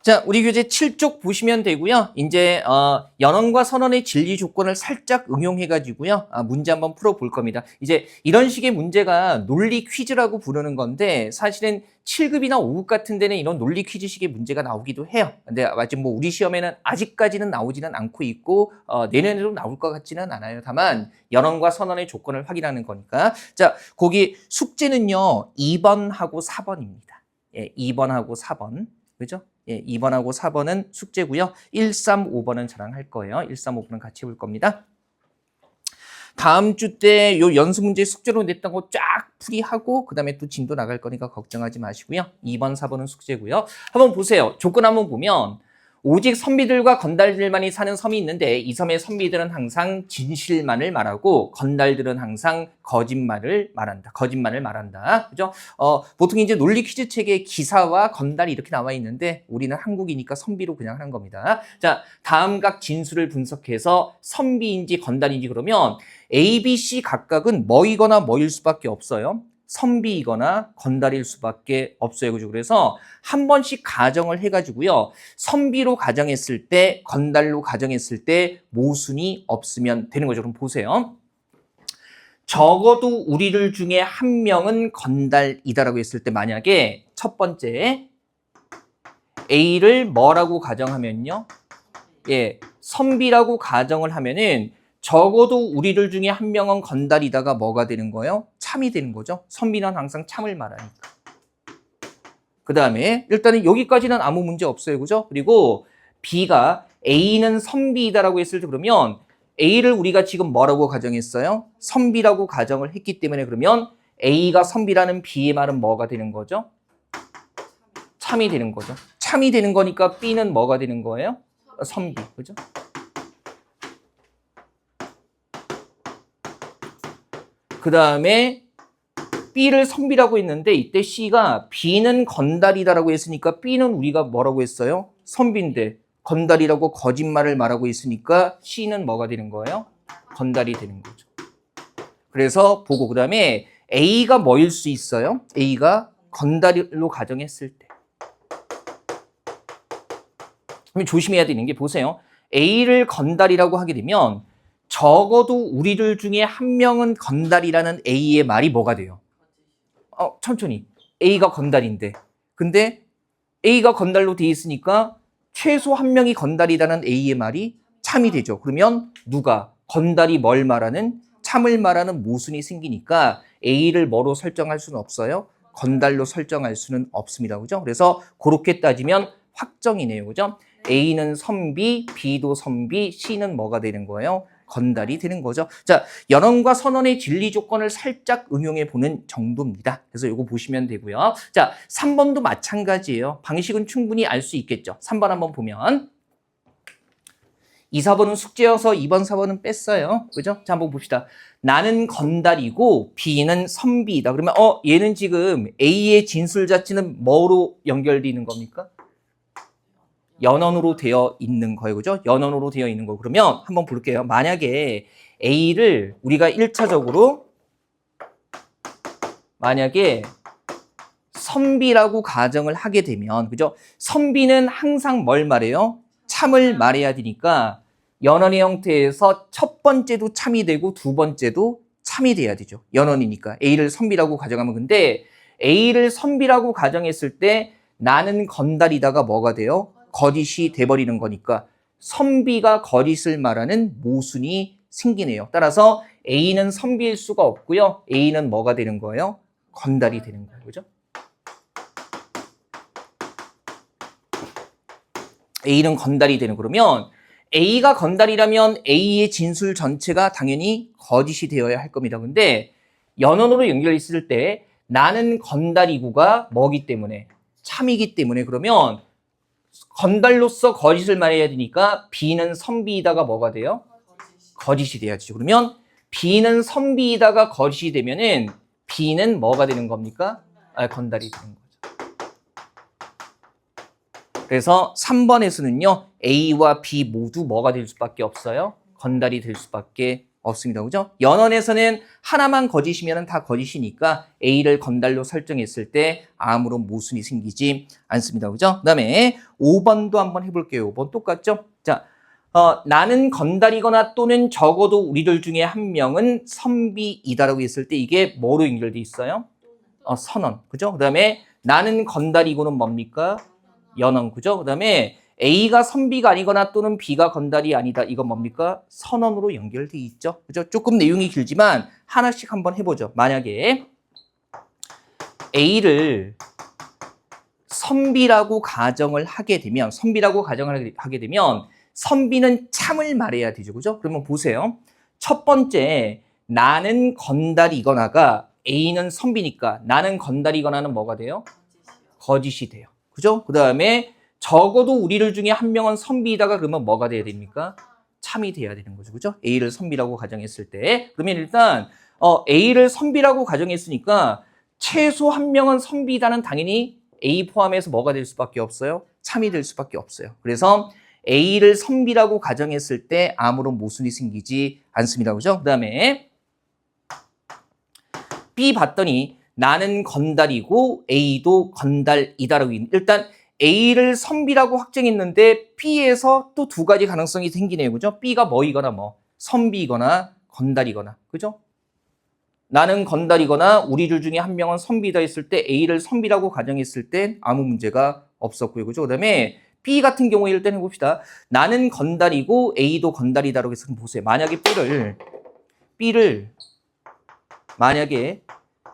자, 우리 교재 7쪽 보시면 되고요. 이제 연원과 선언의 진리 조건을 살짝 응용해가지고요. 문제 한번 풀어볼 겁니다. 이제 이런 식의 문제가 논리 퀴즈라고 부르는 건데 사실은 7급이나 5급 같은 데는 이런 논리 퀴즈식의 문제가 나오기도 해요. 근데 아직 뭐 우리 시험에는 아직까지는 나오지는 않고 있고 내년에도 나올 것 같지는 않아요. 다만 연원과 선언의 조건을 확인하는 거니까. 자, 거기 숙제는요. 2번하고 4번입니다. 예, 2번하고 4번. 그죠? 예, 2번하고 4번은 숙제고요. 1, 3, 5번은 저랑 할 거예요. 1, 3, 5번은 같이 해볼 겁니다. 다음 주 때 요 연습 문제 숙제로 냈던 거 쫙 풀이하고 그다음에 또 진도 나갈 거니까 걱정하지 마시고요. 2번, 4번은 숙제고요. 한번 보세요. 조건 한번 보면 오직 선비들과 건달들만이 사는 섬이 있는데 이 섬의 선비들은 항상 진실만을 말하고 건달들은 항상 거짓말을 말한다. 그죠? 보통 이제 논리 퀴즈 책에 기사와 건달이 이렇게 나와 있는데 우리는 한국이니까 선비로 그냥 하는 겁니다. 자, 다음 각 진술을 분석해서 선비인지 건달인지 그러면 A, B, C 각각은 뭐이거나 뭐일 수밖에 없어요. 선비이거나 건달일 수밖에 없어요. 그죠? 그래서 한 번씩 가정을 해가지고요. 선비로 가정했을 때, 건달로 가정했을 때 모순이 없으면 되는 거죠. 그럼 보세요. 적어도 우리들 중에 한 명은 건달이다라고 했을 때 만약에 첫 번째 A를 뭐라고 가정하면요. 예, 선비라고 가정을 하면은 적어도 우리들 중에 한 명은 건달이다가 뭐가 되는 거예요? 참이 되는 거죠. 선비는 항상 참을 말하니까. 그 다음에 일단은 여기까지는 아무 문제 없어요. 그죠? 그리고 B가 A는 선비이다라고 했을 때 그러면 A를 우리가 지금 뭐라고 가정했어요? 선비라고 가정을 했기 때문에 그러면 A가 선비라는 B의 말은 뭐가 되는 거죠? 참이 되는 거죠. 참이 되는 거니까 B는 뭐가 되는 거예요? 선비. 그죠? 그 다음에 B를 선비라고 했는데 이때 C가 B는 건달이다라고 했으니까 B는 우리가 뭐라고 했어요? 선비인데 건달이라고 거짓말을 말하고 있으니까 C는 뭐가 되는 거예요? 건달이 되는 거죠. 그래서 보고 그 다음에 A가 뭐일 수 있어요? A가 건달로 가정했을 때. 그럼 조심해야 되는 게 보세요. A를 건달이라고 하게 되면 적어도 우리들 중에 한 명은 건달이라는 A의 말이 뭐가 돼요? 천천히. A가 건달인데. 근데 A가 건달로 돼 있으니까 최소 한 명이 건달이라는 A의 말이 참이 되죠. 그러면 누가? 건달이 뭘 말하는? 참을 말하는 모순이 생기니까 A를 뭐로 설정할 수는 없어요? 건달로 설정할 수는 없습니다. 그죠? 그래서 그렇게 따지면 확정이네요. 그죠? A는 선비, B도 선비, C는 뭐가 되는 거예요? 건달이 되는 거죠. 자, 연원과 선언의 진리 조건을 살짝 응용해 보는 정도입니다. 그래서 이거 보시면 되고요. 자, 3번도 마찬가지예요. 방식은 충분히 알 수 있겠죠. 3번 한번 보면 2, 4번은 숙제여서 2번, 4번은 뺐어요. 그죠? 자, 한번 봅시다. 나는 건달이고 B는 선비이다. 그러면 얘는 지금 A의 진술 자체는 뭐로 연결되는 겁니까? 연원으로 되어 있는 거예요. 그죠? 연원으로 되어 있는 거. 그러면 한번 볼게요. 만약에 A를 우리가 1차적으로 만약에 선비라고 가정을 하게 되면, 그죠? 선비는 항상 뭘 말해요? 참을 말해야 되니까 연원의 형태에서 첫 번째도 참이 되고 두 번째도 참이 돼야 되죠. 연원이니까. A를 선비라고 가정하면 근데 A를 선비라고 가정했을 때 나는 건달이다가 뭐가 돼요? 거짓이 돼버리는 거니까 선비가 거짓을 말하는 모순이 생기네요. 따라서 A는 선비일 수가 없고요. A는 뭐가 되는 거예요? 건달이 되는 거예요. 그죠? A는 건달이 되는 그러면 A가 건달이라면 A의 진술 전체가 당연히 거짓이 되어야 할 겁니다. 근데 연원으로 연결했을 때 나는 건달이고가 뭐기 때문에? 참이기 때문에 그러면 건달로서 거짓을 말해야 되니까 B는 선비이다가 뭐가 돼요? 거짓이 돼야죠. 그러면 B는 선비이다가 거짓이 되면은 B는 뭐가 되는 겁니까? 건달이 되는 거죠. 그래서 3번에서는요, A와 B 모두 뭐가 될 수밖에 없어요? 건달이 될 수밖에 없습니다. 그죠? 연원에서는 하나만 거짓이면 다 거짓이니까 A를 건달로 설정했을 때 아무런 모순이 생기지 않습니다. 그죠? 그 다음에 5번도 한번 해볼게요. 5번 똑같죠? 자, 나는 건달이거나 또는 적어도 우리들 중에 한 명은 선비이다라고 했을 때 이게 뭐로 연결돼 있어요? 선언. 그죠? 그 다음에 나는 건달이고는 뭡니까? 연언. 그죠? 그 다음에 A가 선비가 아니거나 또는 B가 건달이 아니다. 이건 뭡니까? 선언으로 연결돼 있죠. 그죠? 조금 내용이 길지만 하나씩 한번 해보죠. 만약에 A를 선비라고 가정을 하게 되면, 선비는 참을 말해야 되죠. 그죠? 그러면 보세요. 첫 번째, 나는 건달이거나가 A는 선비니까 나는 건달이거나는 뭐가 돼요? 거짓이 돼요. 그죠? 그 다음에 적어도 우리들 중에 한 명은 선비이다가 그러면 뭐가 돼야 됩니까? 참이 돼야 되는 거죠. 그죠? A를 선비라고 가정했을 때. 그러면 일단 A를 선비라고 가정했으니까 최소 한 명은 선비이다는 당연히 A 포함해서 뭐가 될 수밖에 없어요? 참이 될 수밖에 없어요. 그래서 A를 선비라고 가정했을 때 아무런 모순이 생기지 않습니다. 그죠? 그 다음에 B 봤더니 나는 건달이고 A도 건달이다라고 일단 A를 선비라고 확정했는데 B에서 또 두 가지 가능성이 생기네요. 그죠? B가 뭐이거나 선비이거나 건달이거나. 그죠? 나는 건달이거나 우리들 중에 한 명은 선비다 했을 때 A를 선비라고 가정했을 땐 아무 문제가 없었고요. 그죠? 그 다음에 B 같은 경우에 일단 해봅시다. 나는 건달이고 A도 건달이다라고 해서 보세요. 만약에 B를 만약에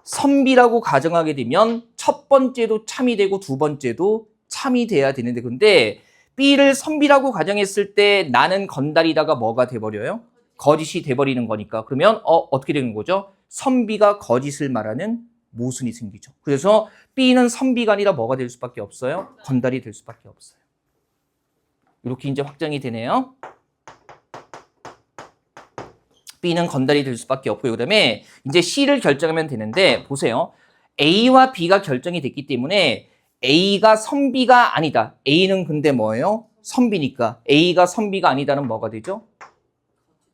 선비라고 가정하게 되면 첫 번째도 참이 되고 두 번째도 참이 돼야 되는데 근데 B를 선비라고 가정했을 때 나는 건달이다가 뭐가 돼버려요? 거짓이 돼버리는 거니까 그러면 어떻게 되는 거죠? 선비가 거짓을 말하는 모순이 생기죠. 그래서 B는 선비가 아니라 뭐가 될 수밖에 없어요? 건달이 될 수밖에 없어요. 이렇게 이제 확정이 되네요. B는 건달이 될 수밖에 없고요. 그다음에 이제 C를 결정하면 되는데 보세요. A와 B가 결정이 됐기 때문에 A가 선비가 아니다. A는 근데 뭐예요? 선비니까. A가 선비가 아니다는 뭐가 되죠?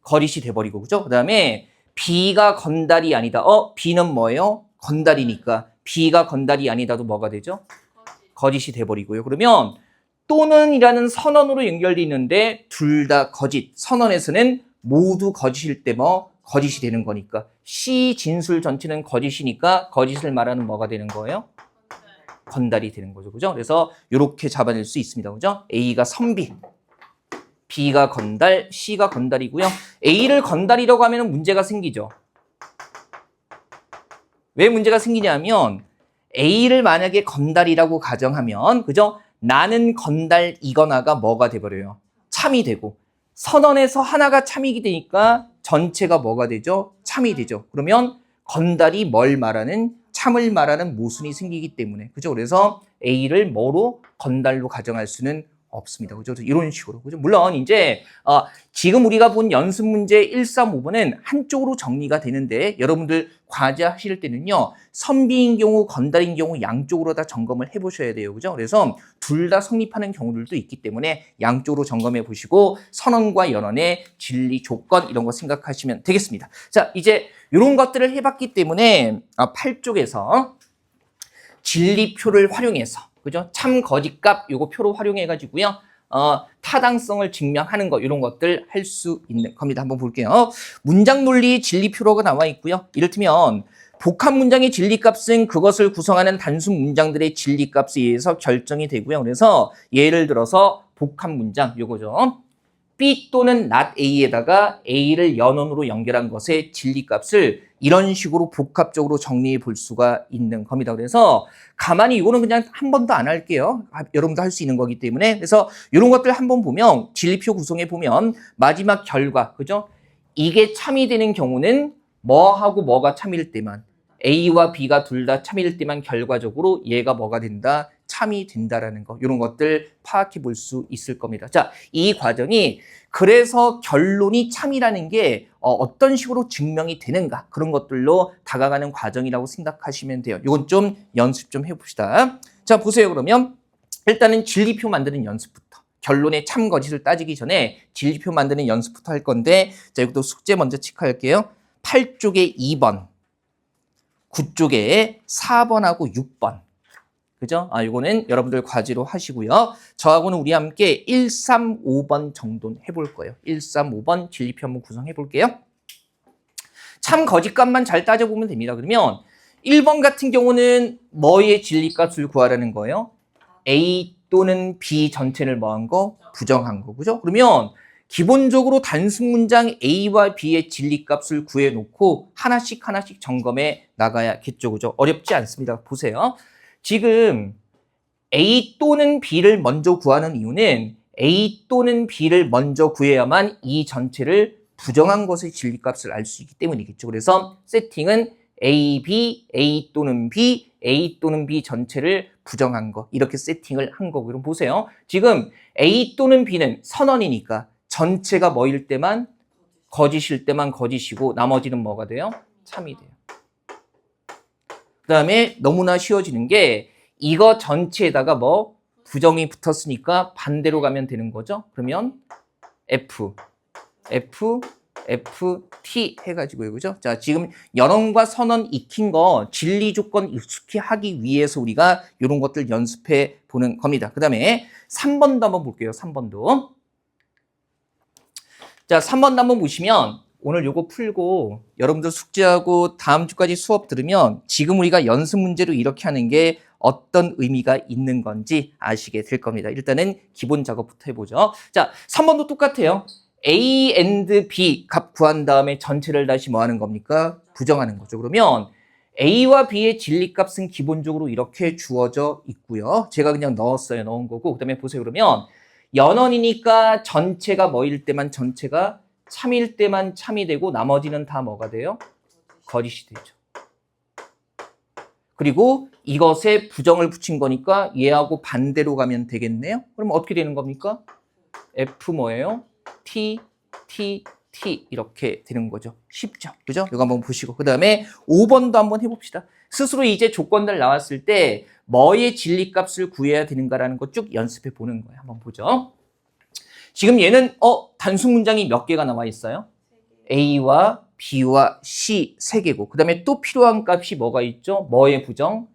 거짓이 돼버리고 그죠? 그다음에 B가 건달이 아니다. B는 뭐예요? 건달이니까. B가 건달이 아니다도 뭐가 되죠? 거짓이 돼버리고요. 그러면 또는이라는 선언으로 연결돼 있는데 둘 다 거짓. 선언에서는 모두 거짓일 때 거짓이 되는 거니까 C 진술 전체는 거짓이니까 거짓을 말하는 뭐가 되는 거예요? 건달이 되는 거죠. 그죠? 그래서 이렇게 잡아낼 수 있습니다. 그죠? A가 선비, B가 건달, C가 건달이고요. A를 건달이라고 하면 문제가 생기죠. 왜 문제가 생기냐면 A를 만약에 건달이라고 가정하면 그죠? 나는 건달이거나가 뭐가 돼버려요? 참이 되고 선언에서 하나가 참이게 되니까 전체가 뭐가 되죠? 참이 되죠. 그러면 건달이 뭘 말하는? 참을 말하는 모순이 생기기 때문에 그죠? 그래서 A를 뭐로 건달로 가정할 수는 없습니다. 그죠? 이런 식으로. 그죠? 물론 이제 지금 우리가 본 연습 문제 1, 3, 5번은 한쪽으로 정리가 되는데 여러분들 과제 하실 때는요. 선비인 경우, 건달인 경우 양쪽으로 다 점검을 해 보셔야 돼요. 그죠? 그래서 둘 다 성립하는 경우들도 있기 때문에 양쪽으로 점검해 보시고 선언과 연언의 진리 조건 이런 거 생각하시면 되겠습니다. 자, 이제 이런 것들을 해 봤기 때문에 8쪽에서 진리표를 활용해서 그죠? 참 거짓값 요거 표로 활용해 가지고요. 타당성을 증명하는 거 이런 것들 할 수 있는 겁니다. 한번 볼게요. 문장 논리 진리표로가 나와 있고요. 이를테면 복합 문장의 진리값은 그것을 구성하는 단순 문장들의 진리값에 의해서 결정이 되고요. 그래서 예를 들어서 복합 문장 요거죠. B 또는 not A에다가 A를 연원으로 연결한 것의 진리값을 이런 식으로 복합적으로 정리해 볼 수가 있는 겁니다. 그래서 가만히 이거는 그냥 한 번도 안 할게요. 여러분도 할 수 있는 거기 때문에. 그래서 이런 것들 한번 보면 진리표 구성해 보면 마지막 결과, 그죠? 이게 참이 되는 경우는 뭐하고 뭐가 참일 때만 A와 B가 둘 다 참일 때만 결과적으로 얘가 뭐가 된다? 참이 된다라는 거. 이런 것들 파악해 볼 수 있을 겁니다. 자, 이 과정이 그래서 결론이 참이라는 게 어떤 식으로 증명이 되는가 그런 것들로 다가가는 과정이라고 생각하시면 돼요. 이건 좀 연습 좀 해봅시다. 자, 보세요. 그러면 일단은 진리표 만드는 연습부터. 결론의 참 거짓을 따지기 전에 진리표 만드는 연습부터 할 건데, 자, 이것도 숙제 먼저 체크할게요. 8쪽에 2번, 9쪽에 4번하고 6번. 그죠? 이거는 여러분들 과제로 하시고요. 저하고는 우리 함께 1, 3, 5번 정도는 해볼 거예요. 1, 3, 5번 진리표 한번 구성해 볼게요. 참 거짓값만 잘 따져보면 됩니다. 그러면 1번 같은 경우는 뭐의 진리값을 구하라는 거예요? A 또는 B 전체를 뭐한 거? 부정한 거. 그죠? 그러면 기본적으로 단순 문장 A와 B의 진리값을 구해놓고 하나씩 점검해 나가야겠죠. 그죠? 어렵지 않습니다. 보세요. 지금 A 또는 B를 먼저 구하는 이유는 A 또는 B를 먼저 구해야만 이 전체를 부정한 것의 진리값을 알 수 있기 때문이겠죠. 그래서 세팅은 A, B, A 또는 B, A 또는 B 전체를 부정한 거, 이렇게 세팅을 한 거고. 그럼 보세요. 지금 A 또는 B는 선언이니까 전체가 뭐일 때만, 거짓일 때만 거짓이고 나머지는 뭐가 돼요? 참이 돼요. 그 다음에 너무나 쉬워지는 게 이거 전체에다가 뭐 부정이 붙었으니까 반대로 가면 되는 거죠. 그러면 F, T 해가지고요. 그죠? 자, 지금 연언과 선언 익힌 거 진리 조건 익숙히 하기 위해서 우리가 이런 것들 연습해 보는 겁니다. 그 다음에 3번도 한번 볼게요. 3번도. 자, 3번도 한번 보시면 오늘 요거 풀고 여러분들 숙제하고 다음 주까지 수업 들으면 지금 우리가 연습 문제로 이렇게 하는 게 어떤 의미가 있는 건지 아시게 될 겁니다. 일단은 기본 작업부터 해보죠. 자, 3번도 똑같아요. A and B 값 구한 다음에 전체를 다시 뭐 하는 겁니까? 부정하는 거죠. 그러면 A와 B의 진리값은 기본적으로 이렇게 주어져 있고요. 제가 그냥 넣었어요. 넣은 거고. 그 다음에 보세요. 그러면 연언이니까 전체가 뭐일 때만 전체가 참일 때만 참이 되고 나머지는 다 뭐가 돼요? 거짓이 되죠. 그리고 이것에 부정을 붙인 거니까 얘하고 반대로 가면 되겠네요. 그럼 어떻게 되는 겁니까? F 뭐예요? T 이렇게 되는 거죠. 쉽죠? 그죠? 이거 한번 보시고 그 다음에 5번도 한번 해봅시다. 스스로 이제 조건들 나왔을 때 뭐의 진리값을 구해야 되는가라는 거 쭉 연습해 보는 거예요. 한번 보죠. 지금 얘는 단순 문장이 몇 개가 나와 있어요? A와 B와 C 3개고 그 다음에 또 필요한 값이 뭐가 있죠? 뭐의 부정?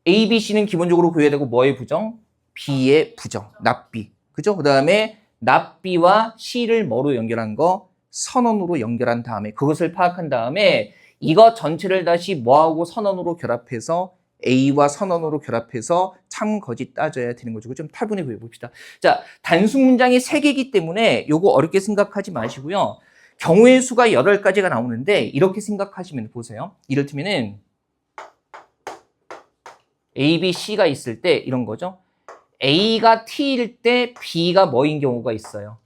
A, B, C는 기본적으로 구해야 되고 뭐의 부정? B의 부정, 납비. 그죠? 그 다음에 납비와 C를 뭐로 연결한 거? 선언으로 연결한 다음에 그것을 파악한 다음에 이거 전체를 다시 뭐하고 선언으로 결합해서 A와 선언으로 결합해서 참 거짓 따져야 되는 거죠. 좀 탈분해 보여봅시다. 자, 단순 문장이 3개이기 때문에 요거 어렵게 생각하지 마시고요. 경우의 수가 8가지가 나오는데 이렇게 생각하시면 보세요. 이를테면은 A, B, C가 있을 때 이런 거죠. A가 T일 때 B가 뭐인 경우가 있어요.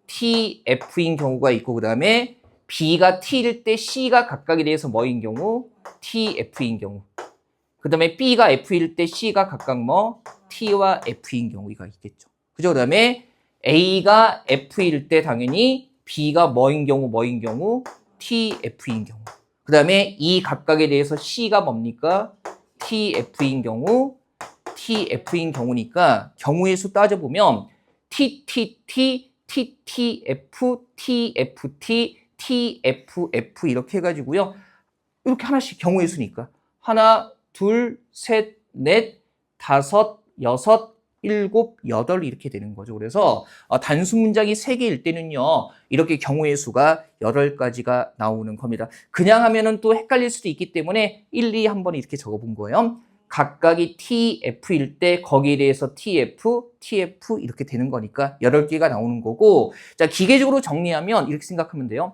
T, F인 경우가 있고 그 다음에 B가 T일 때 C가 각각에 대해서 뭐인 경우? T, F인 경우. 그 다음에 B가 F일 때 C가 각각 뭐? T와 F인 경우가 있겠죠. 그죠? 그 다음에 A가 F일 때 당연히 B가 뭐인 경우? T, F인 경우. 그 다음에 이 각각에 대해서 C가 뭡니까? T, F인 경우, T, F인 경우니까 경우의 수 따져보면 T, F, T, F, T, F, F 이렇게 해가지고요. 이렇게 하나씩 경우의 수니까. 하나, 둘, 셋, 넷, 다섯, 여섯, 일곱, 여덟 이렇게 되는 거죠. 그래서 단순 문장이 3개일 때는요. 이렇게 경우의 수가 8가지가 나오는 겁니다. 그냥 하면은 또 헷갈릴 수도 있기 때문에 1, 2 한번 이렇게 적어본 거예요. 각각이 TF일 때 거기에 대해서 TF 이렇게 되는 거니까 8개가 나오는 거고 자 기계적으로 정리하면 이렇게 생각하면 돼요.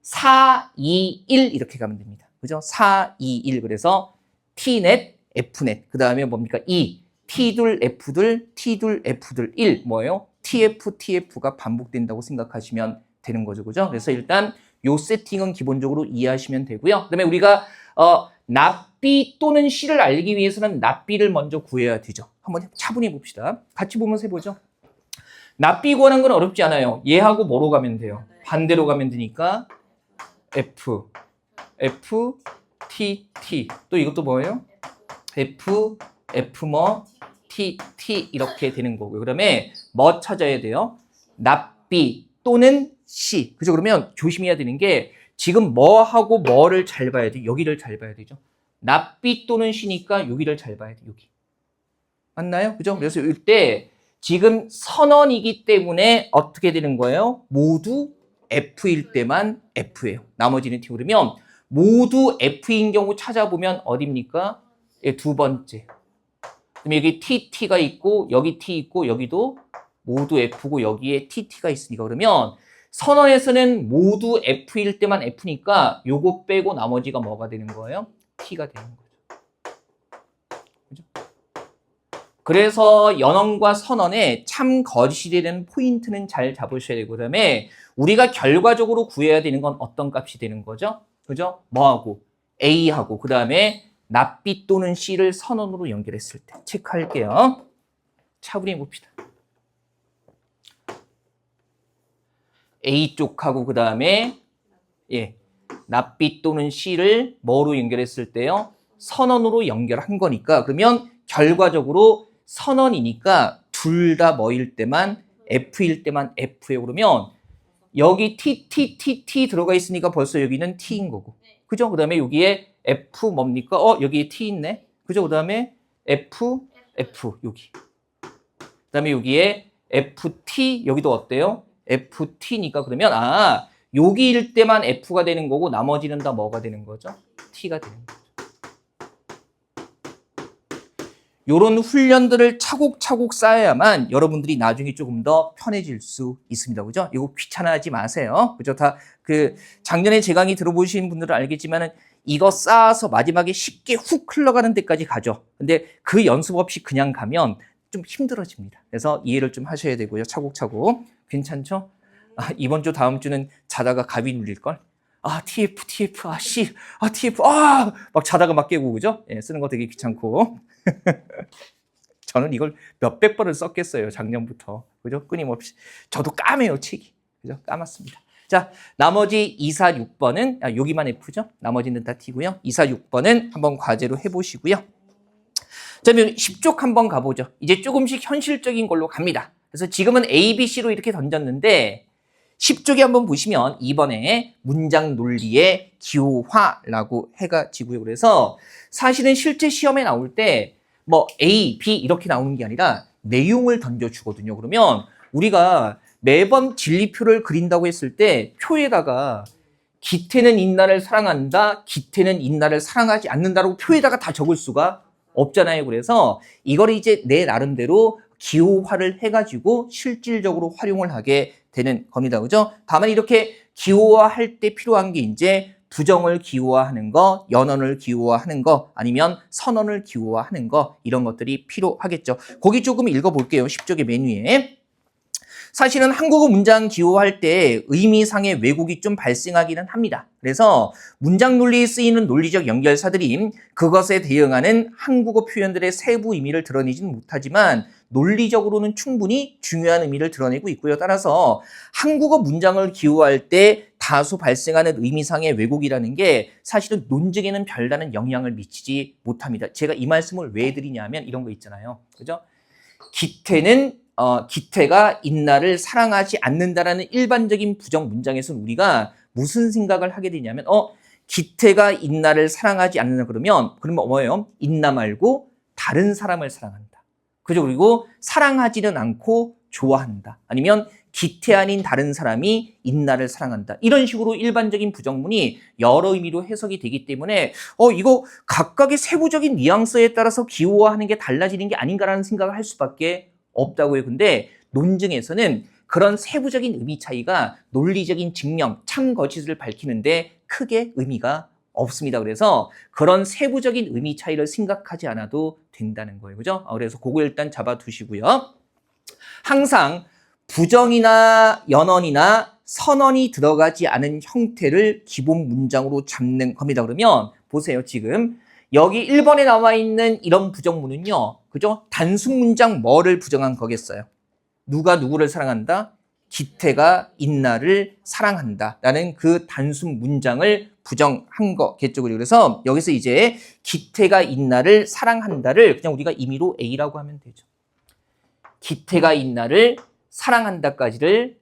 4, 2, 1 이렇게 가면 됩니다. 그죠? 4, 2, 1 그래서 T넷, F넷 그 다음에 뭡니까? 2 T둘, F둘, T둘, F둘 1 뭐예요? TF가 반복된다고 생각하시면 되는 거죠. 그죠? 그래서 일단 요 세팅은 기본적으로 이해하시면 되고요. 그 다음에 우리가 납비 또는 C를 알기 위해서는 납비를 먼저 구해야 되죠. 한번 차분히 봅시다. 같이 보면서 해보죠. 납비 구하는 건 어렵지 않아요. 얘하고 뭐로 가면 돼요? 반대로 가면 되니까 F, T. 또 이것도 뭐예요? F 뭐 T 이렇게 되는 거고요. 그다음에 뭐 찾아야 돼요? 납비 또는 시. 그죠? 그러면 조심해야 되는 게 지금 뭐하고 뭐를 잘 봐야 돼? 여기를 잘 봐야 되죠. 납비 또는 시니까 여기를 잘 봐야 돼. 여기. 맞나요? 그죠? 그래서 이때 지금 선언이기 때문에 어떻게 되는 거예요? 모두 F일 때만 F예요. 나머지는 T. 그러면 모두 F인 경우 찾아보면 어딥니까? 예, 두 번째. 그럼 여기 TT가 있고 여기 T 있고 여기도 모두 F고 여기에 TT가 있으니까 그러면 선언에서는 모두 F일 때만 F니까 요거 빼고 나머지가 뭐가 되는 거예요? T가 되는 거예요. 그래서 연언과 선언의 참 거짓이 되는 포인트는 잘 잡으셔야 되고 그다음에 우리가 결과적으로 구해야 되는 건 어떤 값이 되는 거죠? 그죠? 뭐하고? A하고 그다음에 납비 또는 C를 선언으로 연결했을 때 체크할게요. 차분히 봅시다. A 쪽하고 그다음에 납비 또는 C를 뭐로 연결했을 때요? 선언으로 연결한 거니까 그러면 결과적으로 선언이니까 둘 다 뭐일 때만 F일 때만 F예요. 그러면 여기 T 들어가 있으니까 벌써 여기는 T인 거고. 그죠? 그 다음에 여기에 F 뭡니까? 여기에 T 있네. 그죠? 그 다음에 F 여기. 그 다음에 여기에 FT 여기도 어때요? FT니까 그러면 여기일 때만 F가 되는 거고 나머지는 다 뭐가 되는 거죠? T가 되는 거죠. 요런 훈련들을 차곡차곡 쌓아야만 여러분들이 나중에 조금 더 편해질 수 있습니다. 그죠? 이거 귀찮아하지 마세요. 그죠? 다 작년에 제 강의 들어보신 분들은 알겠지만은 이거 쌓아서 마지막에 쉽게 훅 흘러가는 데까지 가죠. 근데 그 연습 없이 그냥 가면 좀 힘들어집니다. 그래서 이해를 좀 하셔야 되고요. 차곡차곡. 괜찮죠? 이번 주 다음 주는 자다가 가위 눌릴걸? TF, C, TF, 막 자다가 막 깨고, 그죠? 쓰는 거 되게 귀찮고. 저는 이걸 몇백 번을 썼겠어요, 작년부터. 그죠? 끊임없이. 저도 까매요, 책이. 그죠? 까맣습니다. 자, 나머지 2, 4, 6번은, 여기만 F죠? 나머지는 다 T고요. 2, 4, 6번은 한번 과제로 해보시고요. 자, 그럼 10쪽 한번 가보죠. 이제 조금씩 현실적인 걸로 갑니다. 그래서 지금은 A, B, C로 이렇게 던졌는데, 10쪽에 한번 보시면 이번에 문장 논리의 기호화라고 해가지고요. 그래서 사실은 실제 시험에 나올 때 뭐 A, B 이렇게 나오는 게 아니라 내용을 던져주거든요. 그러면 우리가 매번 진리표를 그린다고 했을 때 표에다가 기태는 인나를 사랑한다, 기태는 인나를 사랑하지 않는다라고 표에다가 다 적을 수가 없잖아요. 그래서 이걸 이제 내 나름대로 기호화를 해가지고 실질적으로 활용을 하게 되는 겁니다. 그죠? 다만 이렇게 기호화할 때 필요한 게 이제 부정을 기호화하는 거, 연언을 기호화하는 거, 아니면 선언을 기호화하는 거 이런 것들이 필요하겠죠. 거기 조금 읽어볼게요. 10쪽의 맨 위에. 사실은 한국어 문장 기호할 때 의미상의 왜곡이 좀 발생하기는 합니다. 그래서 문장 논리에 쓰이는 논리적 연결사들이 그것에 대응하는 한국어 표현들의 세부 의미를 드러내지는 못하지만 논리적으로는 충분히 중요한 의미를 드러내고 있고요. 따라서 한국어 문장을 기호할 때 다소 발생하는 의미상의 왜곡이라는 게 사실은 논증에는 별다른 영향을 미치지 못합니다. 제가 이 말씀을 왜 드리냐면 이런 거 있잖아요. 그죠? 기태가 인나를 사랑하지 않는다라는 일반적인 부정 문장에서는 우리가 무슨 생각을 하게 되냐면 기태가 인나를 사랑하지 않는다 그러면 뭐예요? 인나 말고 다른 사람을 사랑한다. 그죠? 그리고 사랑하지는 않고 좋아한다. 아니면 기태 아닌 다른 사람이 인나를 사랑한다. 이런 식으로 일반적인 부정문이 여러 의미로 해석이 되기 때문에 이거 각각의 세부적인 뉘앙스에 따라서 기호화하는 게 달라지는 게 아닌가라는 생각을 할 수밖에 없다고요. 근데 논증에서는 그런 세부적인 의미 차이가 논리적인 증명, 참 거짓을 밝히는데 크게 의미가 없습니다. 그래서 그런 세부적인 의미 차이를 생각하지 않아도 된다는 거예요. 그죠? 그래서 그거 일단 잡아두시고요. 항상 부정이나 연언이나 선언이 들어가지 않은 형태를 기본 문장으로 잡는 겁니다. 그러면 보세요. 지금 여기 1번에 나와 있는 이런 부정문은요. 그죠? 단순 문장 뭐를 부정한 거겠어요? 누가 누구를 사랑한다? 기태가 인나를 사랑한다. 라는 그 단순 문장을 부정한 거겠죠. 그래서 여기서 이제 기태가 인나를 사랑한다를 그냥 우리가 임의로 A라고 하면 되죠. 기태가 인나를 사랑한다까지를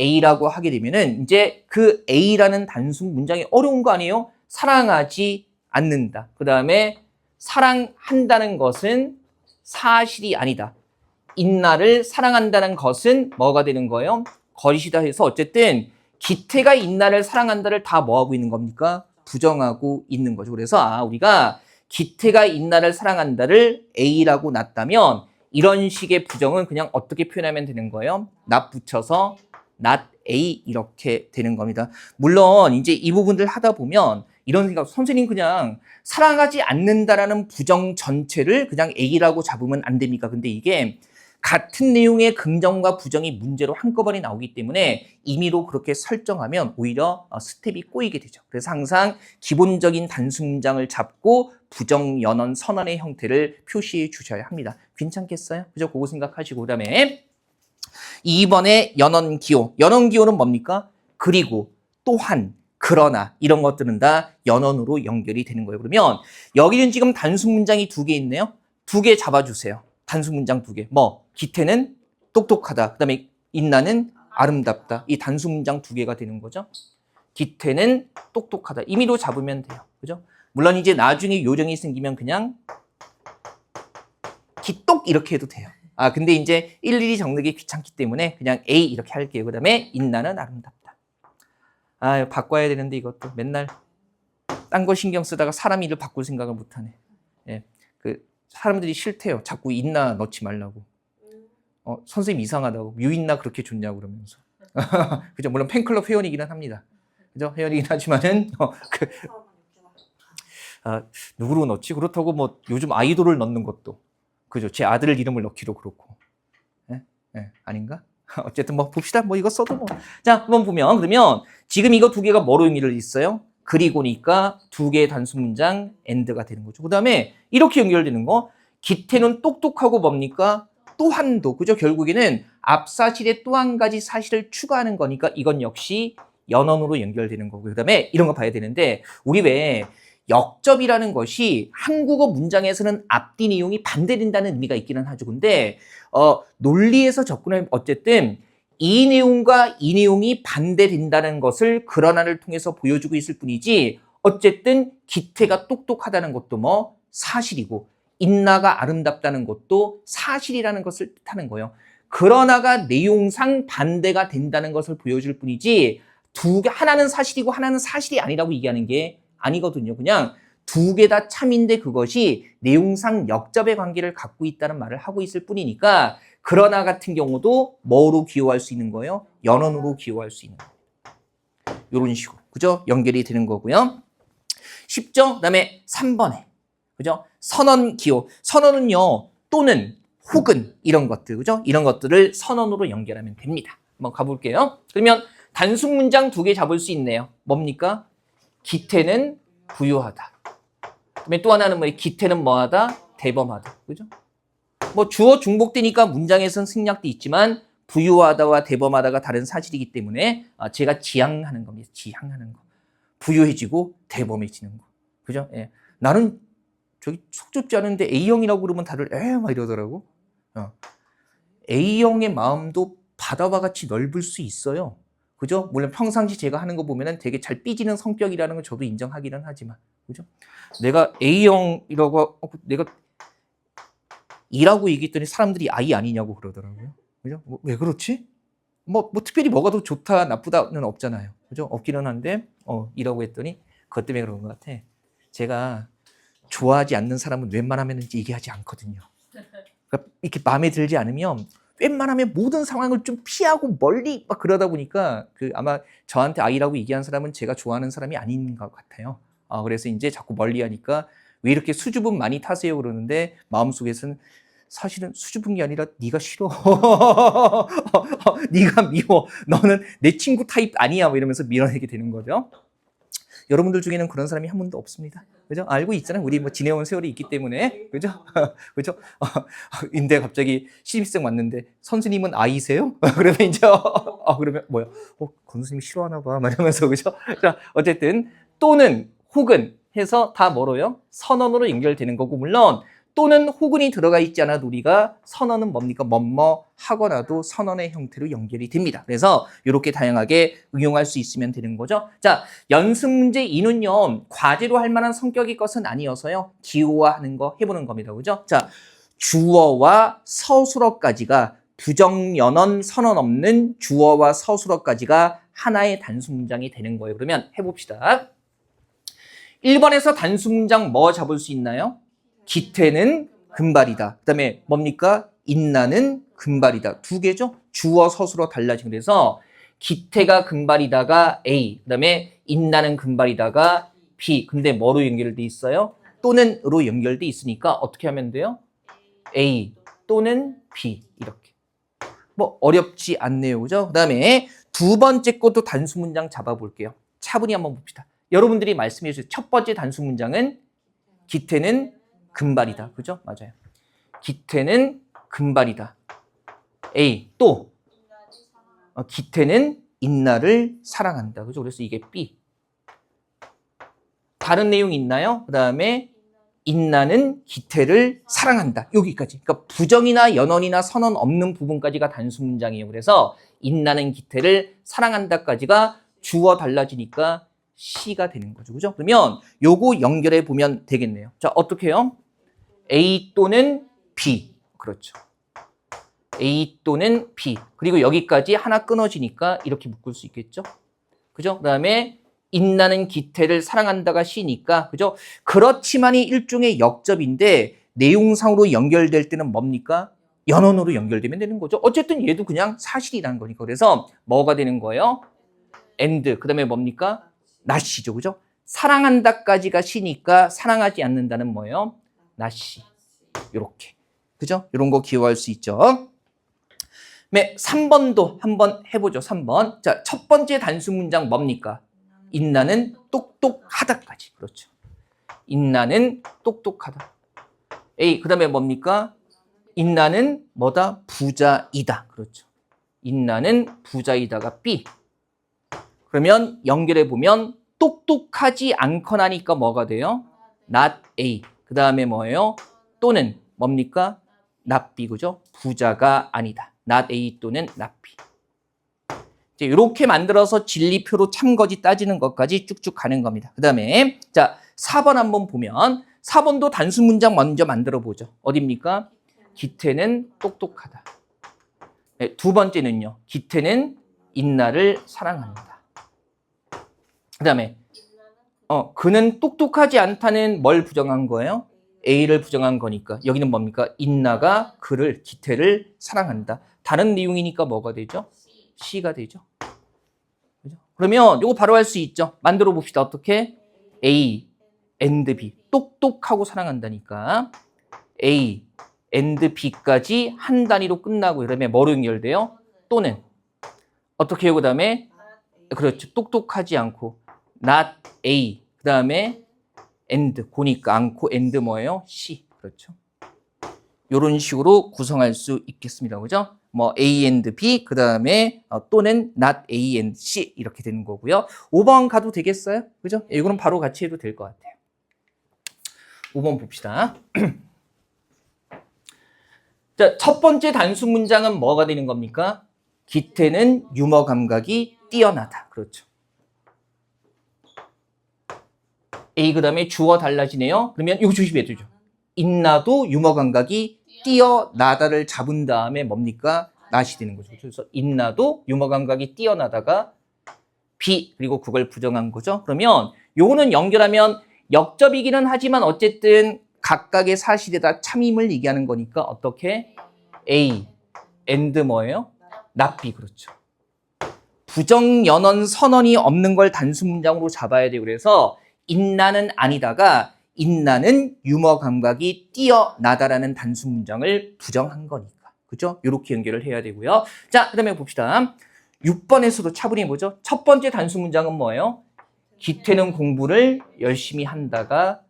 A라고 하게 되면은 이제 그 A라는 단순 문장이 어려운 거 아니에요? 사랑하지 않는다. 그 다음에 사랑한다는 것은 사실이 아니다. 인나를 사랑한다는 것은 뭐가 되는 거예요? 거짓이다 해서 어쨌든 기태가 인나를 사랑한다를 다 뭐하고 있는 겁니까? 부정하고 있는 거죠. 그래서 우리가 기태가 인나를 사랑한다를 A라고 놨다면 이런 식의 부정은 그냥 어떻게 표현하면 되는 거예요? not 붙여서 not A 이렇게 되는 겁니다. 물론 이제 이 부분들 하다 보면 이런 생각, 선생님 그냥 사랑하지 않는다라는 부정 전체를 그냥 A라고 잡으면 안 됩니까? 근데 이게 같은 내용의 긍정과 부정이 문제로 한꺼번에 나오기 때문에 임의로 그렇게 설정하면 오히려 스텝이 꼬이게 되죠. 그래서 항상 기본적인 단수 문장을 잡고 부정, 연언, 선언의 형태를 표시해 주셔야 합니다. 괜찮겠어요? 그죠? 그거 생각하시고 그다음에 2번에 연언 기호. 연언 기호는 뭡니까? 그리고, 또한, 그러나 이런 것들은 다 연언으로 연결이 되는 거예요. 그러면 여기는 지금 단수 문장이 2개 있네요. 2개 잡아주세요. 단수 문장 2개. 뭐 기태는 똑똑하다. 그다음에 인나는 아름답다. 이 단수 문장 2개가 되는 거죠. 기태는 똑똑하다. 임의로 잡으면 돼요. 그죠? 물론 이제 나중에 요령이 생기면 그냥 기똑 이렇게 해도 돼요. 근데 이제 일일이 적는 게 귀찮기 때문에 그냥 A 이렇게 할게요. 그다음에 인나는 아름답다. 바꿔야 되는데 이것도 맨날 딴 거 신경 쓰다가 사람 일을 바꿀 생각을 못 하네. 예. 사람들이 싫대요. 자꾸 인나 넣지 말라고. 선생님 이상하다고. 유인나 그렇게 좋냐고 그러면서. 그죠? 물론 팬클럽 회원이기는 합니다. 그죠? 회원이긴 하지만은, 누구로 넣지? 그렇다고 뭐 요즘 아이돌을 넣는 것도. 그죠? 제 아들 이름을 넣기도 그렇고. 아닌가? 어쨌든 뭐 봅시다. 뭐 이거 써도 뭐. 자, 한번 보면, 그러면 지금 이거 2개가 뭐로 의미를 있어요? 그리고니까 2개의 단수 문장 and가 되는 거죠. 그 다음에 이렇게 연결되는 거. 기태는 똑똑하고 뭡니까? 또한도. 그죠? 결국에는 앞 사실에 또 한 가지 사실을 추가하는 거니까 이건 역시 연언으로 연결되는 거고요. 그 다음에 이런 거 봐야 되는데 우리 왜 역접이라는 것이 한국어 문장에서는 앞뒤 내용이 반대된다는 의미가 있기는 하죠. 근데 논리에서 접근하면 어쨌든 이 내용과 이 내용이 반대된다는 것을 그러나를 통해서 보여주고 있을 뿐이지 어쨌든 기태가 똑똑하다는 것도 뭐 사실이고 인나가 아름답다는 것도 사실이라는 것을 뜻하는 거예요. 그러나가 내용상 반대가 된다는 것을 보여줄 뿐이지 하나는 사실이고 하나는 사실이 아니라고 얘기하는 게 아니거든요. 그냥 2개 다 참인데 그것이 내용상 역접의 관계를 갖고 있다는 말을 하고 있을 뿐이니까 그러나 같은 경우도 뭐로 기호할 수 있는 거예요? 연언으로 기호할 수 있는 거예요. 이런 식으로. 그죠? 연결이 되는 거고요. 쉽죠? 그 다음에 3번에. 그죠? 선언 기호. 선언은요, 또는, 혹은, 이런 것들. 그죠? 이런 것들을 선언으로 연결하면 됩니다. 한번 가볼게요. 그러면 단순 문장 2개 잡을 수 있네요. 뭡니까? 기태는 부유하다. 그다음에 또 하나는 뭐예요? 기태는 뭐하다? 대범하다. 그죠? 뭐 주어 중복되니까 문장에서는 생략도 있지만 부유하다와 대범하다가 다른 사실이기 때문에 제가 지향하는 겁니다. 지향하는 거. 부유해지고 대범해지는 거. 그죠? 예. 나는 저기 속 좁지 않은데 A형이라고 그러면 다들 막 이러더라고. A형의 마음도 바다와 같이 넓을 수 있어요. 그죠? 물론 평상시 제가 하는 거 보면은 되게 잘 삐지는 성격이라는 걸 저도 인정하기는 하지만. 그죠? 내가 A형이라고, 내가 E라고 얘기했더니 사람들이 I 아니냐고 그러더라고요. 그죠? 왜 그렇지? 뭐 특별히 뭐가 더 좋다, 나쁘다는 없잖아요. 그죠? 없기는 한데, E라고 했더니 그것 때문에 그런 것 같아. 제가 좋아하지 않는 사람은 웬만하면 얘기하지 않거든요. 그러니까 이렇게 마음에 들지 않으면 웬만하면 모든 상황을 좀 피하고 멀리 막 그러다 보니까 아마 저한테 I라고 얘기한 사람은 제가 좋아하는 사람이 아닌 것 같아요. 그래서 이제 자꾸 멀리 하니까 왜 이렇게 수줍음 많이 타세요 그러는데 마음속에서는 사실은 수줍은 게 아니라 네가 싫어. 네가 미워. 너는 내 친구 타입 아니야. 뭐 이러면서 밀어내게 되는 거죠. 여러분들 중에는 그런 사람이 한 분도 없습니다. 그죠? 알고 있잖아요. 우리 뭐 지내온 세월이 있기 때문에. 그죠? 그죠? 근데 갑자기 신입생 왔는데 선생님은 아이세요? 그러면 이제 그러면 뭐야? 권 선생님 싫어하나 봐. 막 이러면서 그죠? 자, 어쨌든 또는 혹은 해서 다 뭐로요? 선언으로 연결되는 거고 물론 또는 혹은이 들어가 있지 않아도 우리가 선언은 뭡니까? 뭐뭐 하거나도 선언의 형태로 연결이 됩니다. 그래서 이렇게 다양하게 응용할 수 있으면 되는 거죠. 자, 연습 문제 2는요. 과제로 할 만한 성격의 것은 아니어서요. 기호화하는 거 해보는 겁니다. 그죠? 자, 주어와 서술어까지가 부정연언 선언 없는 주어와 서술어까지가 하나의 단수 문장이 되는 거예요. 그러면 해봅시다. 1번에서 단수 문장 뭐 잡을 수 있나요? 기태는 금발이다. 그 다음에 뭡니까? 인나는 금발이다. 두 개죠? 주어 서술어 달라진. 그래서 기태가 금발이다가 A, 그 다음에 인나는 금발이다가 B. 근데 뭐로 연결돼 있어요? 또는으로 연결돼 있으니까 어떻게 하면 돼요? A 또는 B 이렇게. 뭐 어렵지 않네요. 그죠? 그 다음에 두 번째 것도 단수 문장 잡아볼게요. 차분히 한번 봅시다. 여러분들이 말씀해 주세요. 첫 번째 단수 문장은 기태는 금발이다. 그죠? 맞아요. 기태는 금발이다. A. 또 기태는 인나를 사랑한다. 그죠? 그래서 이게 B. 다른 내용 있나요? 그 다음에 인나는 기태를 사랑한다. 여기까지. 그러니까 부정이나 연언이나 선언 없는 부분까지가 단수 문장이에요. 그래서 인나는 기태를 사랑한다까지가 주어 달라지니까 C가 되는 거죠. 그죠? 그러면 요거 연결해 보면 되겠네요. 자, 어떻게 해요? A 또는 B. 그렇죠. A 또는 B. 그리고 여기까지 하나 끊어지니까 이렇게 묶을 수 있겠죠? 그죠? 그 다음에 인나는 기태를 사랑한다가 C니까, 그죠? 그렇지만이 일종의 역접인데 내용상으로 연결될 때는 뭡니까? 연언으로 연결되면 되는 거죠. 어쨌든 얘도 그냥 사실이라는 거니까. 그래서 뭐가 되는 거예요? and. 그 다음에 뭡니까? not이죠. 그죠? 사랑한다까지가 C니까 사랑하지 않는다는 뭐예요? not. 요렇게. 그죠? 요런 거 기억할 수 있죠. 네, 3번도 한번 해보죠. 3번. 자, 첫 번째 단수 문장 뭡니까? 인나는 똑똑하다까지. 그렇죠. 인나는 똑똑하다. A. 그 다음에 뭡니까? 인나는 뭐다? 부자이다. 그렇죠. 인나는 부자이다가 B. 그러면 연결해 보면 똑똑하지 않거나니까 뭐가 돼요? not A. 그 다음에 뭐예요? 또는 뭡니까? not B. 그죠? 부자가 아니다. not A 또는 not B. 이제 이렇게 만들어서 진리표로 참거지 따지는 것까지 쭉쭉 가는 겁니다. 그 다음에 자 4번 한번 보면 4번도 단수 문장 먼저 만들어 보죠. 어딥니까? 기태는 똑똑하다. 네, 두 번째는요. 기태는 인나를 사랑한다. 그 다음에 그는 똑똑하지 않다는 뭘 부정한 거예요? A를 부정한 거니까 여기는 뭡니까? 인나가 그를 기태를 사랑한다. 다른 내용이니까 뭐가 되죠? C가 되죠. 그죠? 그러면 이거 바로 할 수 있죠. 만들어 봅시다. 어떻게? A and B. 똑똑하고 사랑한다니까. A and B까지 한 단위로 끝나고 이러면 뭐로 연결돼요? 또는 어떻게 해요? 그 다음에 그렇죠. 똑똑하지 않고 not A. 그 다음에 and 고니까 않고 and 뭐예요? C. 그렇죠. 이런 식으로 구성할 수 있겠습니다. 그죠? 뭐 A and B 그 다음에 또는 not A and C 이렇게 되는 거고요. 5번 가도 되겠어요? 그죠? 이거는 바로 같이 해도 될 것 같아요. 5번 봅시다. 자, 첫 번째 단수 문장은 뭐가 되는 겁니까? 기태는 유머 감각이 뛰어나다. 그렇죠. A 그 다음에 주어 달라지네요. 그러면 이거 조심해야 되죠. 인나도 유머 감각이 뛰어나다를 잡은 다음에 뭡니까? not이 되는 거죠. 그래서 인나도 유머 감각이 뛰어나다가 B 그리고 그걸 부정한 거죠. 그러면 요거는 연결하면 역접이기는 하지만 어쨌든 각각의 사실에다 참임을 얘기하는 거니까 어떻게? A and 뭐예요? not B. 그렇죠. 부정 연언 선언이 없는 걸 단수 문장으로 잡아야 돼요. 그래서 인나는 아니다가 인나는 유머 감각이 뛰어나다라는 단수 문장을 부정한 거니까. 그죠? 이렇게 연결을 해야 되고요. 자, 그 다음에 봅시다. 6번에서도 차분히 보죠. 첫 번째 단수 문장은 뭐예요? 기태는 공부를 열심히 한다가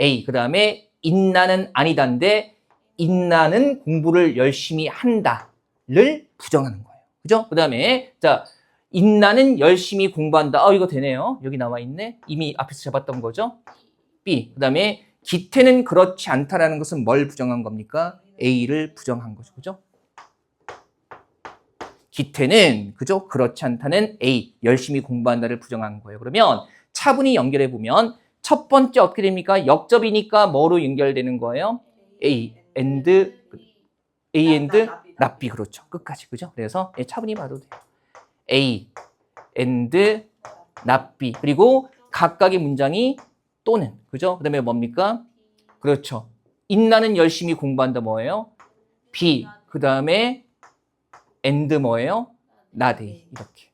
A. 그 다음에 인나는 아니다인데 인나는 공부를 열심히 한다를 부정하는 거예요. 그죠? 그 다음에 자 인나는 열심히 공부한다. 이거 되네요. 여기 나와 있네. 이미 앞에서 잡았던 거죠. B. 그 다음에 기태는 그렇지 않다라는 것은 뭘 부정한 겁니까? A를 부정한 거죠. 그죠? 기태는 그죠? 그렇지 않다는 A, 열심히 공부한다를 부정한 거예요. 그러면 차분히 연결해 보면 첫 번째 어떻게 됩니까? 역접이니까 뭐로 연결되는 거예요? A and not B. 그렇죠. 끝까지. 그죠? 그래서 차분히 봐도 돼요. A and not B. 그리고 각각의 문장이 또는 그죠? 그다음에 뭡니까? 그렇죠. 인나는 열심히 공부한다 뭐예요? B. 그다음에 and 뭐예요? not A. 이렇게.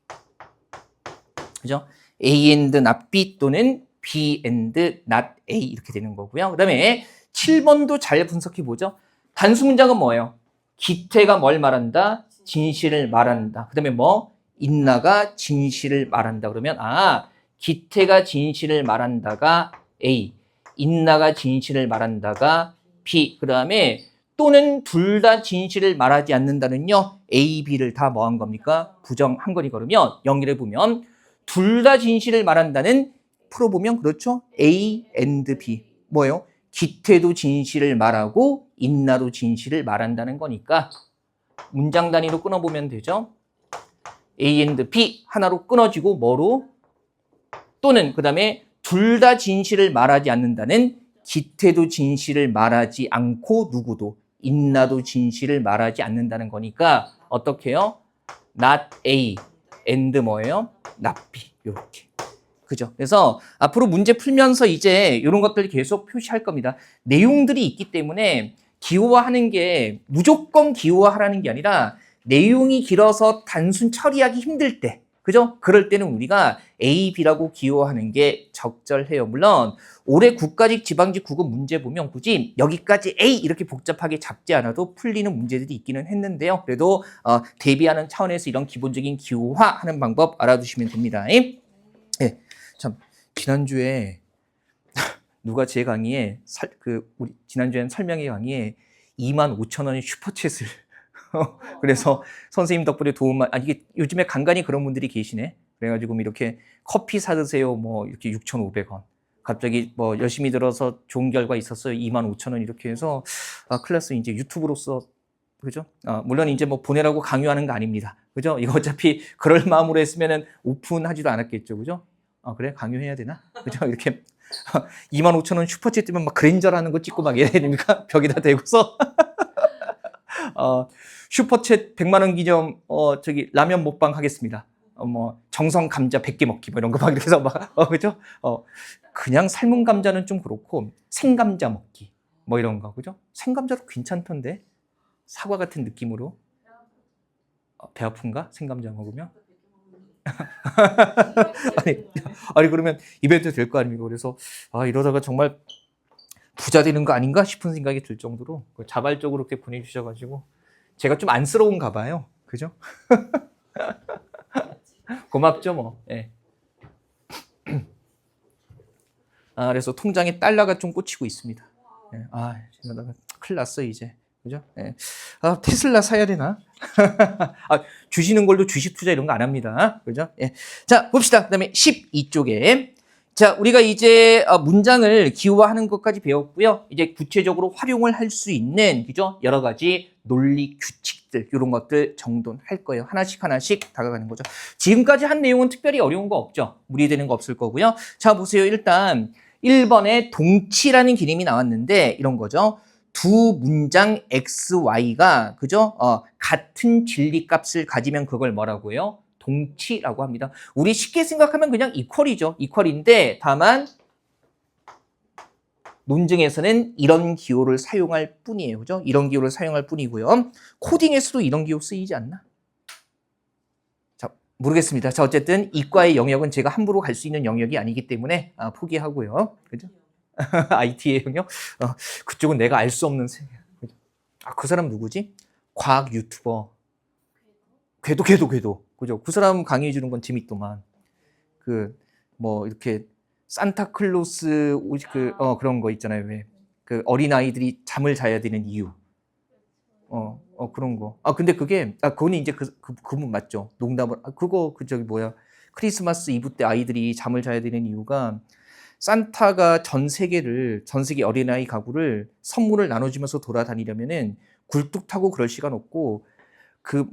그죠? A and not B 또는 B and not A 이렇게 되는 거고요. 그다음에 7번도 잘 분석해 보죠. 단수 문장은 뭐예요? 기태가 뭘 말한다? 진실을 말한다. 그다음에 뭐? 인나가 진실을 말한다. 그러면 기태가 진실을 말한다가 A, 인나가 진실을 말한다가 B. 그다음에 또는 둘 다 진실을 말하지 않는다는요. A, B를 다 뭐 한 겁니까? 부정한 거니. 그러면 연결해 보면 둘 다 진실을 말한다는 풀어보면 그렇죠? A and B. 뭐예요? 기태도 진실을 말하고 인나도 진실을 말한다는 거니까 문장 단위로 끊어보면 되죠. A and B 하나로 끊어지고 뭐로? 또는 그 다음에 둘 다 진실을 말하지 않는다는 기태도 진실을 말하지 않고 누구도 인나도 진실을 말하지 않는다는 거니까 어떻게 해요? not A and 뭐예요? not B. 이렇게. 그죠? 그래서 앞으로 문제 풀면서 이제 이런 것들 계속 표시할 겁니다. 내용들이 있기 때문에 기호화하는 게 무조건 기호화하라는 게 아니라 내용이 길어서 단순 처리하기 힘들 때, 그죠? 그럴 때는 우리가 A, B라고 기호하는 게 적절해요. 물론 올해 국가직, 지방직, 국어 문제 보면 굳이 여기까지 A 이렇게 복잡하게 잡지 않아도 풀리는 문제들이 있기는 했는데요. 그래도 대비하는 차원에서 이런 기본적인 기호화하는 방법 알아두시면 됩니다. 네. 참 지난주에 누가 제 강의에 우리 지난주에는 설명회 강의에 25,000원의 슈퍼챗을 그래서 선생님 덕분에 이게 요즘에 간간히 그런 분들이 계시네. 그래가지고 이렇게 커피 사드세요 뭐 이렇게 6,500원. 갑자기 뭐 열심히 들어서 좋은 결과 있었어요. 25,000원 이렇게 해서 클래스 이제 유튜브로서 그죠? 물론 이제 뭐 보내라고 강요하는 거 아닙니다. 그죠? 이거 어차피 그럴 마음으로 했으면은 오픈하지도 않았겠죠. 그죠? 그래? 강요해야 되나? 그죠? 이렇게 25,000원 슈퍼챗 뜨면 막 그랜저라는 거 찍고 막 이래야 됩니까? 벽에다 대고서 슈퍼챗 100만 원 기념 라면 먹방 하겠습니다. 뭐 정성 감자 100개 먹기 뭐 이런 거 막 이렇게 해서 막 그죠? 그냥 삶은 감자는 좀 그렇고 생감자 먹기 뭐 이런 거 그죠? 생감자도 괜찮던데 사과 같은 느낌으로 배 아픈가? 생감자 먹으면? 아니 그러면 이벤트 될 거 아닙니까? 그래서 이러다가 정말 부자 되는 거 아닌가 싶은 생각이 들 정도로 자발적으로 그렇게 보내주셔가지고 제가 좀 안쓰러운가 봐요. 그죠? 고맙죠 뭐. 네. 그래서 통장에 달러가 좀 꽂히고 있습니다. 네. 이러다가 큰일 났어 이제. 그죠? 네. 테슬라 사야 되나? 주시는 걸로 주식 투자 이런 거 안 합니다. 그죠? 예. 자, 봅시다. 그 다음에 12쪽에. 자, 우리가 이제 문장을 기호화하는 것까지 배웠고요. 이제 구체적으로 활용을 할 수 있는, 그죠? 여러 가지 논리 규칙들, 이런 것들 정돈할 거예요. 하나씩 하나씩 다가가는 거죠. 지금까지 한 내용은 특별히 어려운 거 없죠? 무리되는 거 없을 거고요. 자, 보세요. 일단 1번에 동치라는 개념이 나왔는데 이런 거죠. 두 문장 X, Y가 그죠? 같은 진리값을 가지면 그걸 뭐라고 해요? 동치라고 합니다. 우리 쉽게 생각하면 그냥 이퀄이죠. 이퀄인데 다만 논증에서는 이런 기호를 사용할 뿐이에요. 그죠? 이런 기호를 사용할 뿐이고요. 코딩에서도 이런 기호 쓰이지 않나? 자, 모르겠습니다. 자, 어쨌든 이과의 영역은 제가 함부로 갈 수 있는 영역이 아니기 때문에 포기하고요. 그죠? IT의 영역? 그쪽은 내가 알 수 없는 세계. 그 사람 누구지? 과학 유튜버. 궤도. 그죠? 그 사람 강의해 주는 건 재밌더만. 뭐, 이렇게, 산타클로스, 그런 거 있잖아요. 왜? 어린아이들이 잠을 자야 되는 이유. 그런 거. 근데 그거는 이제 그분 맞죠? 농담을. 크리스마스 이브 때 아이들이 잠을 자야 되는 이유가 산타가 전 세계 어린아이 가구를 선물을 나눠주면서 돌아다니려면은 굴뚝 타고 그럴 시간 없고, 그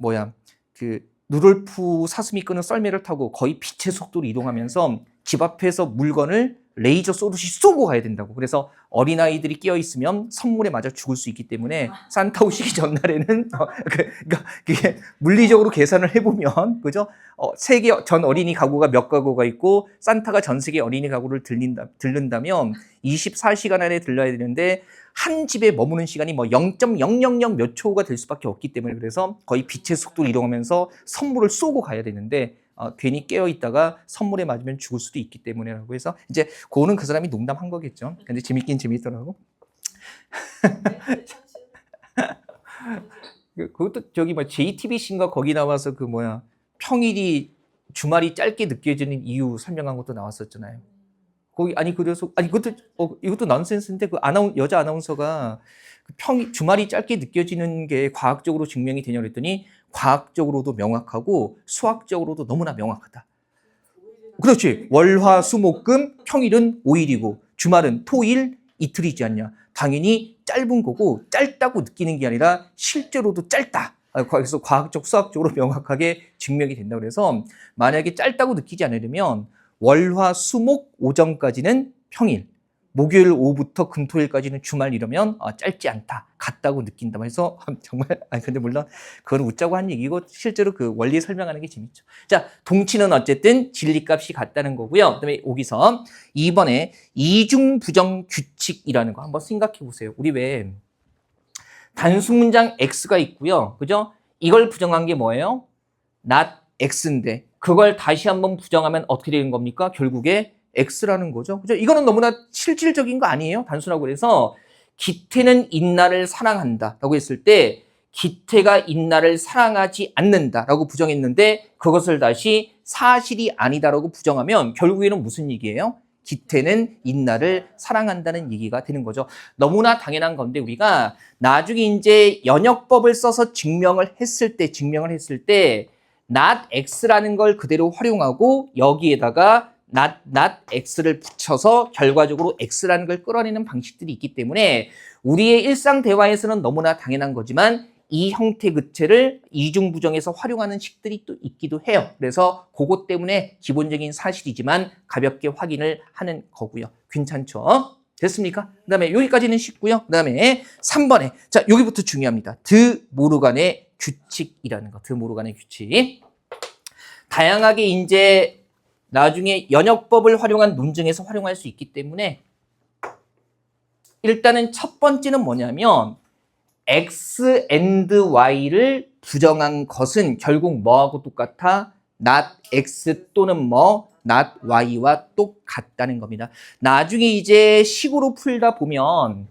루돌프 사슴이 끄는 썰매를 타고 거의 빛의 속도로 이동하면서 집 앞에서 물건을 레이저 쏘듯이 쏘고 가야 된다고. 그래서 어린아이들이 끼어있으면 선물에 맞아 죽을 수 있기 때문에 산타 오시기 전날에는 그러니까 그게 물리적으로 계산을 해보면, 그죠? 세계 전 어린이 가구가 몇 가구가 있고 산타가 전 세계 어린이 가구를 들른다면 24시간 안에 들러야 되는데 한 집에 머무는 시간이 뭐 0.000 몇 초가 될 수밖에 없기 때문에, 그래서 거의 빛의 속도로 이동하면서 선물을 쏘고 가야 되는데 괜히 깨어있다가 선물에 맞으면 죽을 수도 있기 때문에라고 해서, 이제 그거는 그 사람이 농담한 거겠죠. 근데 재밌긴 재밌더라고. 그것도 저기 뭐 JTBC인가 거기 나와서 평일이 주말이 짧게 느껴지는 이유 설명한 것도 나왔었잖아요. 거기 이것도 넌센스인데 여자 아나운서가 주말이 짧게 느껴지는 게 과학적으로 증명이 되냐 그랬더니 과학적으로도 명확하고 수학적으로도 너무나 명확하다. 그렇지. 월화수목금 평일은 5일이고 주말은 토일 이틀이지 않냐. 당연히 짧은 거고, 짧다고 느끼는 게 아니라 실제로도 짧다. 그래서 과학적 수학적으로 명확하게 증명이 된다고 그래서, 만약에 짧다고 느끼지 않으려면 월화수목 오전까지는 평일, 목요일 오후부터 금토일까지는 주말, 이러면 짧지 않다, 같다고 느낀다. 그래서 정말 근데 물론 그건 웃자고 한 얘기고 실제로 그 원리 설명하는 게 재밌죠. 자, 동치는 어쨌든 진리값이 같다는 거고요. 그다음에 여기서 2번에 이중부정 규칙이라는 거 한번 생각해 보세요. 우리 왜 단순 문장 X가 있고요, 그죠? 이걸 부정한 게 뭐예요? not X인데 그걸 다시 한번 부정하면 어떻게 되는 겁니까? 결국에 X라는 거죠. 그죠? 이거는 너무나 실질적인 거 아니에요? 단순하고. 그래서 기태는 인나를 사랑한다 라고 했을 때 기태가 인나를 사랑하지 않는다 라고 부정했는데 그것을 다시 사실이 아니다라고 부정하면 결국에는 무슨 얘기예요? 기태는 인나를 사랑한다는 얘기가 되는 거죠. 너무나 당연한 건데 우리가 나중에 이제 연역법을 써서 증명을 했을 때 not x라는 걸 그대로 활용하고 여기에다가 not x를 붙여서 결과적으로 x라는 걸 끌어내는 방식들이 있기 때문에 우리의 일상 대화에서는 너무나 당연한 거지만 이 형태 그체를 이중부정에서 활용하는 식들이 또 있기도 해요. 그래서 그것 때문에 기본적인 사실이지만 가볍게 확인을 하는 거고요. 괜찮죠? 됐습니까? 그 다음에 여기까지는 쉽고요. 그 다음에 3번에 자, 여기부터 중요합니다. 드 모르간의 규칙이라는 거. 드 모르간의 규칙. 다양하게 이제 나중에 연역법을 활용한 논증에서 활용할 수 있기 때문에 일단은 첫 번째는 뭐냐면 x and y를 부정한 것은 결국 뭐하고 똑같아? not x 또는 not y와 똑같다는 겁니다. 나중에 이제 식으로 풀다 보면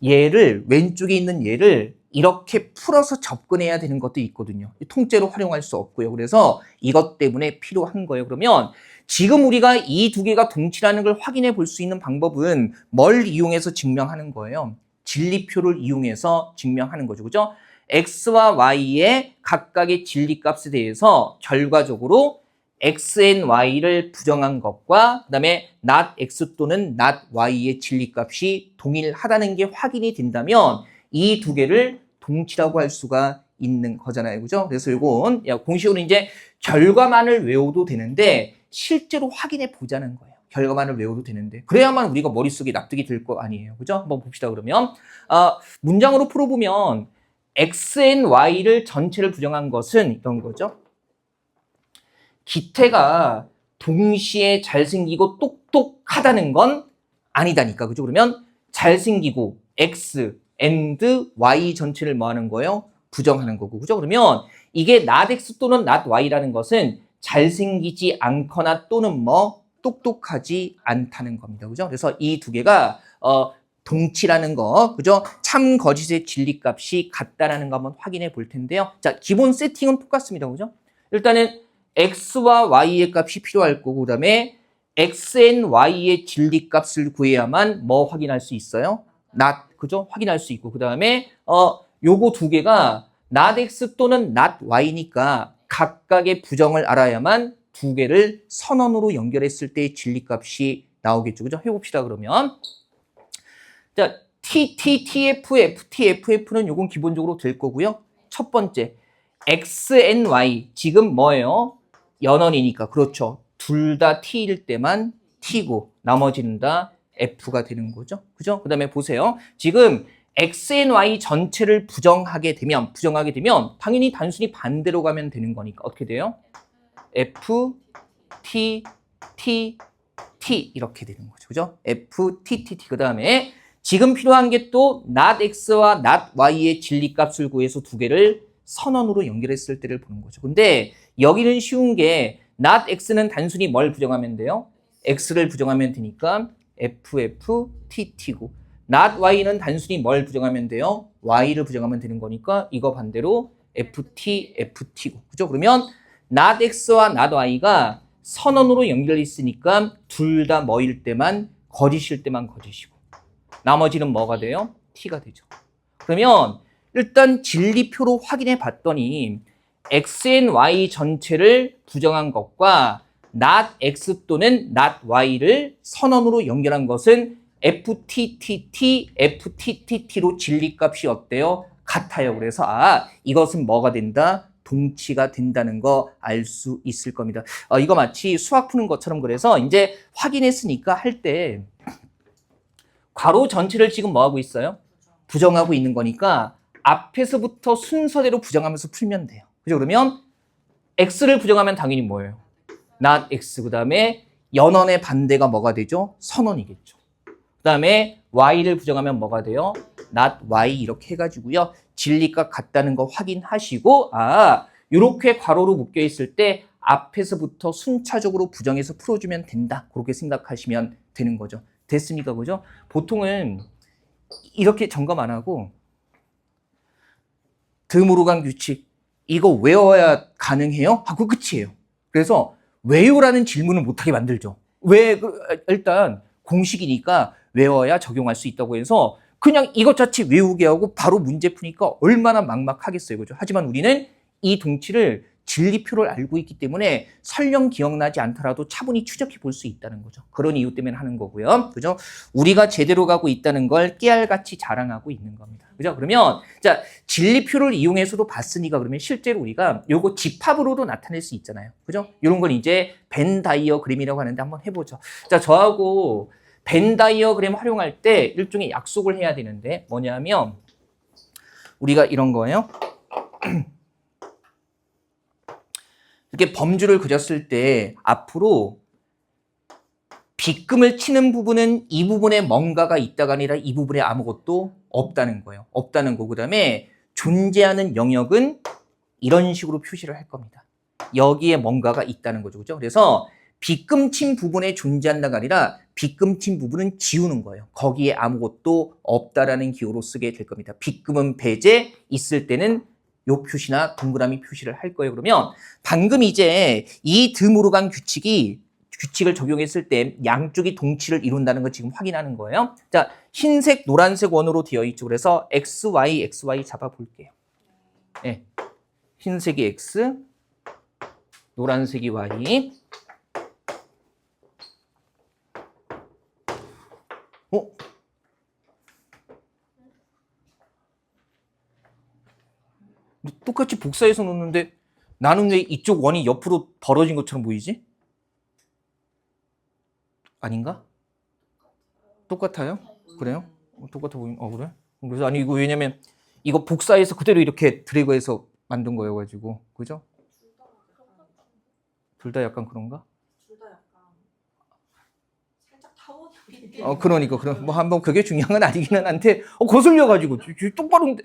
왼쪽에 있는 얘를 이렇게 풀어서 접근해야 되는 것도 있거든요. 통째로 활용할 수 없고요. 그래서 이것 때문에 필요한 거예요. 그러면 지금 우리가 이 두 개가 동치라는 걸 확인해 볼 수 있는 방법은 뭘 이용해서 증명하는 거예요? 진리표를 이용해서 증명하는 거죠. 그죠? x와 y의 각각의 진리값에 대해서 결과적으로 x and y를 부정한 것과 그다음에 not x 또는 not y의 진리값이 동일하다는 게 확인이 된다면 이 두 개를 동치라고 할 수가 있는 거잖아요. 그죠? 그래서 이건 공식으로 이제 결과만을 외워도 되는데 실제로 확인해 보자는 거예요. 결과만을 외워도 되는데 그래야만 우리가 머릿속에 납득이 될 거 아니에요. 그죠? 한번 봅시다. 그러면 문장으로 풀어보면 x and y를 전체를 부정한 것은 이런 거죠. 기태가 동시에 잘생기고 똑똑하다는 건 아니다니까. 그죠? 그러면 잘생기고 x and y 전체를 뭐 하는 거예요? 부정하는 거고. 그죠? 그러면 이게 not x 또는 not y라는 것은 잘생기지 않거나 또는 똑똑하지 않다는 겁니다. 그죠? 그래서 이 두 개가 동치라는 거, 그죠? 참 거짓의 진리값이 같다라는 거 한번 확인해 볼 텐데요. 자, 기본 세팅은 똑같습니다. 그죠? 일단은 x와 y의 값이 필요할 거고, 그 다음에 x and y의 진리값을 구해야만 확인할 수 있어요? not, 그죠? 확인할 수 있고, 그 다음에 요거 두 개가 not x 또는 not y니까 각각의 부정을 알아야만 두 개를 선언으로 연결했을 때의 진리값이 나오겠죠. 그죠? 해봅시다, 그러면. 자, TF, FTF는 요건 기본적으로 될 거고요. 첫 번째, XNY. 지금 뭐예요? 연원이니까. 그렇죠. 둘 다 T일 때만 T고, 나머지는 다 F가 되는 거죠. 그죠? 그 다음에 보세요. 지금 XNY 전체를 부정하게 되면, 당연히 단순히 반대로 가면 되는 거니까. 어떻게 돼요? F, T, T, T. 이렇게 되는 거죠. 그죠? F, T, T, T. 그 다음에 지금 필요한 게 또 not x와 not y의 진리값을 구해서 두 개를 선언으로 연결했을 때를 보는 거죠. 근데 여기는 쉬운 게 not x는 단순히 뭘 부정하면 돼요? x를 부정하면 되니까 ff, tt고 not y는 단순히 뭘 부정하면 돼요? y를 부정하면 되는 거니까 이거 반대로 ft, ft고 그죠? 그러면 not x와 not y가 선언으로 연결돼 있으니까 둘 다 뭐일 때만 거짓일 때만 거짓이고 나머지는 뭐가 돼요? t가 되죠. 그러면 일단 진리표로 확인해 봤더니 xn, y 전체를 부정한 것과 not x 또는 not y를 선언으로 연결한 것은 fttt, fttt로 진리값이 어때요? 같아요. 그래서 이것은 뭐가 된다? 동치가 된다는 거 알 수 있을 겁니다. 이거 마치 수학 푸는 것처럼 그래서 이제 확인했으니까 할 때 괄호 전체를 지금 뭐 하고 있어요? 부정하고 있는 거니까 앞에서부터 순서대로 부정하면서 풀면 돼요. 그죠? 그러면 x를 부정하면 당연히 뭐예요? not x. 그 다음에 연원의 반대가 뭐가 되죠? 선언이겠죠. 그 다음에 y를 부정하면 뭐가 돼요? not y. 이렇게 해가지고요. 진리값 같다는 거 확인하시고 이렇게 괄호로 묶여 있을 때 앞에서부터 순차적으로 부정해서 풀어주면 된다. 그렇게 생각하시면 되는 거죠. 됐습니까? 그죠? 보통은 이렇게 점검 안 하고 드모르간 규칙 이거 외워야 가능해요? 하고 끝이에요. 그래서 왜요라는 질문을 못하게 만들죠. 왜? 일단 공식이니까 외워야 적용할 수 있다고 해서 그냥 이것 자체 외우게 하고 바로 문제 푸니까 얼마나 막막하겠어요. 그죠? 하지만 우리는 이 동치를 진리표를 알고 있기 때문에 설령 기억나지 않더라도 차분히 추적해 볼 수 있다는 거죠. 그런 이유 때문에 하는 거고요. 그죠? 우리가 제대로 가고 있다는 걸 깨알같이 자랑하고 있는 겁니다. 그죠? 그러면 자, 진리표를 이용해서도 봤으니까 그러면 실제로 우리가 요거 집합으로도 나타낼 수 있잖아요. 그죠? 이런 걸 이제 벤 다이어그램이라고 하는데 한번 해보죠. 자, 저하고 벤 다이어그램 활용할 때 일종의 약속을 해야 되는데 뭐냐면 우리가 이런 거예요. 이렇게 범주를 그렸을 때 앞으로 빗금을 치는 부분은 이 부분에 뭔가가 있다가 아니라 이 부분에 아무것도 없다는 거예요. 없다는 거. 그다음에 존재하는 영역은 이런 식으로 표시를 할 겁니다. 여기에 뭔가가 있다는 거죠. 그죠? 그래서 빗금 친 부분에 존재한다가 아니라 빗금 친 부분은 지우는 거예요. 거기에 아무것도 없다라는 기호로 쓰게 될 겁니다. 빗금은 배제 있을 때는 요 표시나 동그라미 표시를 할 거예요. 그러면 방금 이제 이 드모르간 규칙을 적용했을 때 양쪽이 동치를 이룬다는 걸 지금 확인하는 거예요. 자, 흰색, 노란색 원으로 되어 있죠. 그래서 XY 잡아 볼게요. 네. 흰색이 X, 노란색이 Y. 똑같이 복사해서 놓는데 나는 왜 이쪽 원이 옆으로 벌어진 것처럼 보이지? 아닌가? 똑같아요? 그래요? 똑같아 보이는, 그래? 그래서 아니, 이거 왜냐면 이거 복사해서 그대로 이렇게 드래그해서 만든 거여가지고, 그죠? 둘 다 약간 그런가? 둘 다 약간 살짝 타원형이 그러니까, 뭐 한번 그게 중요한 건 아니기는 한데, 거슬려가지고, 똑바로,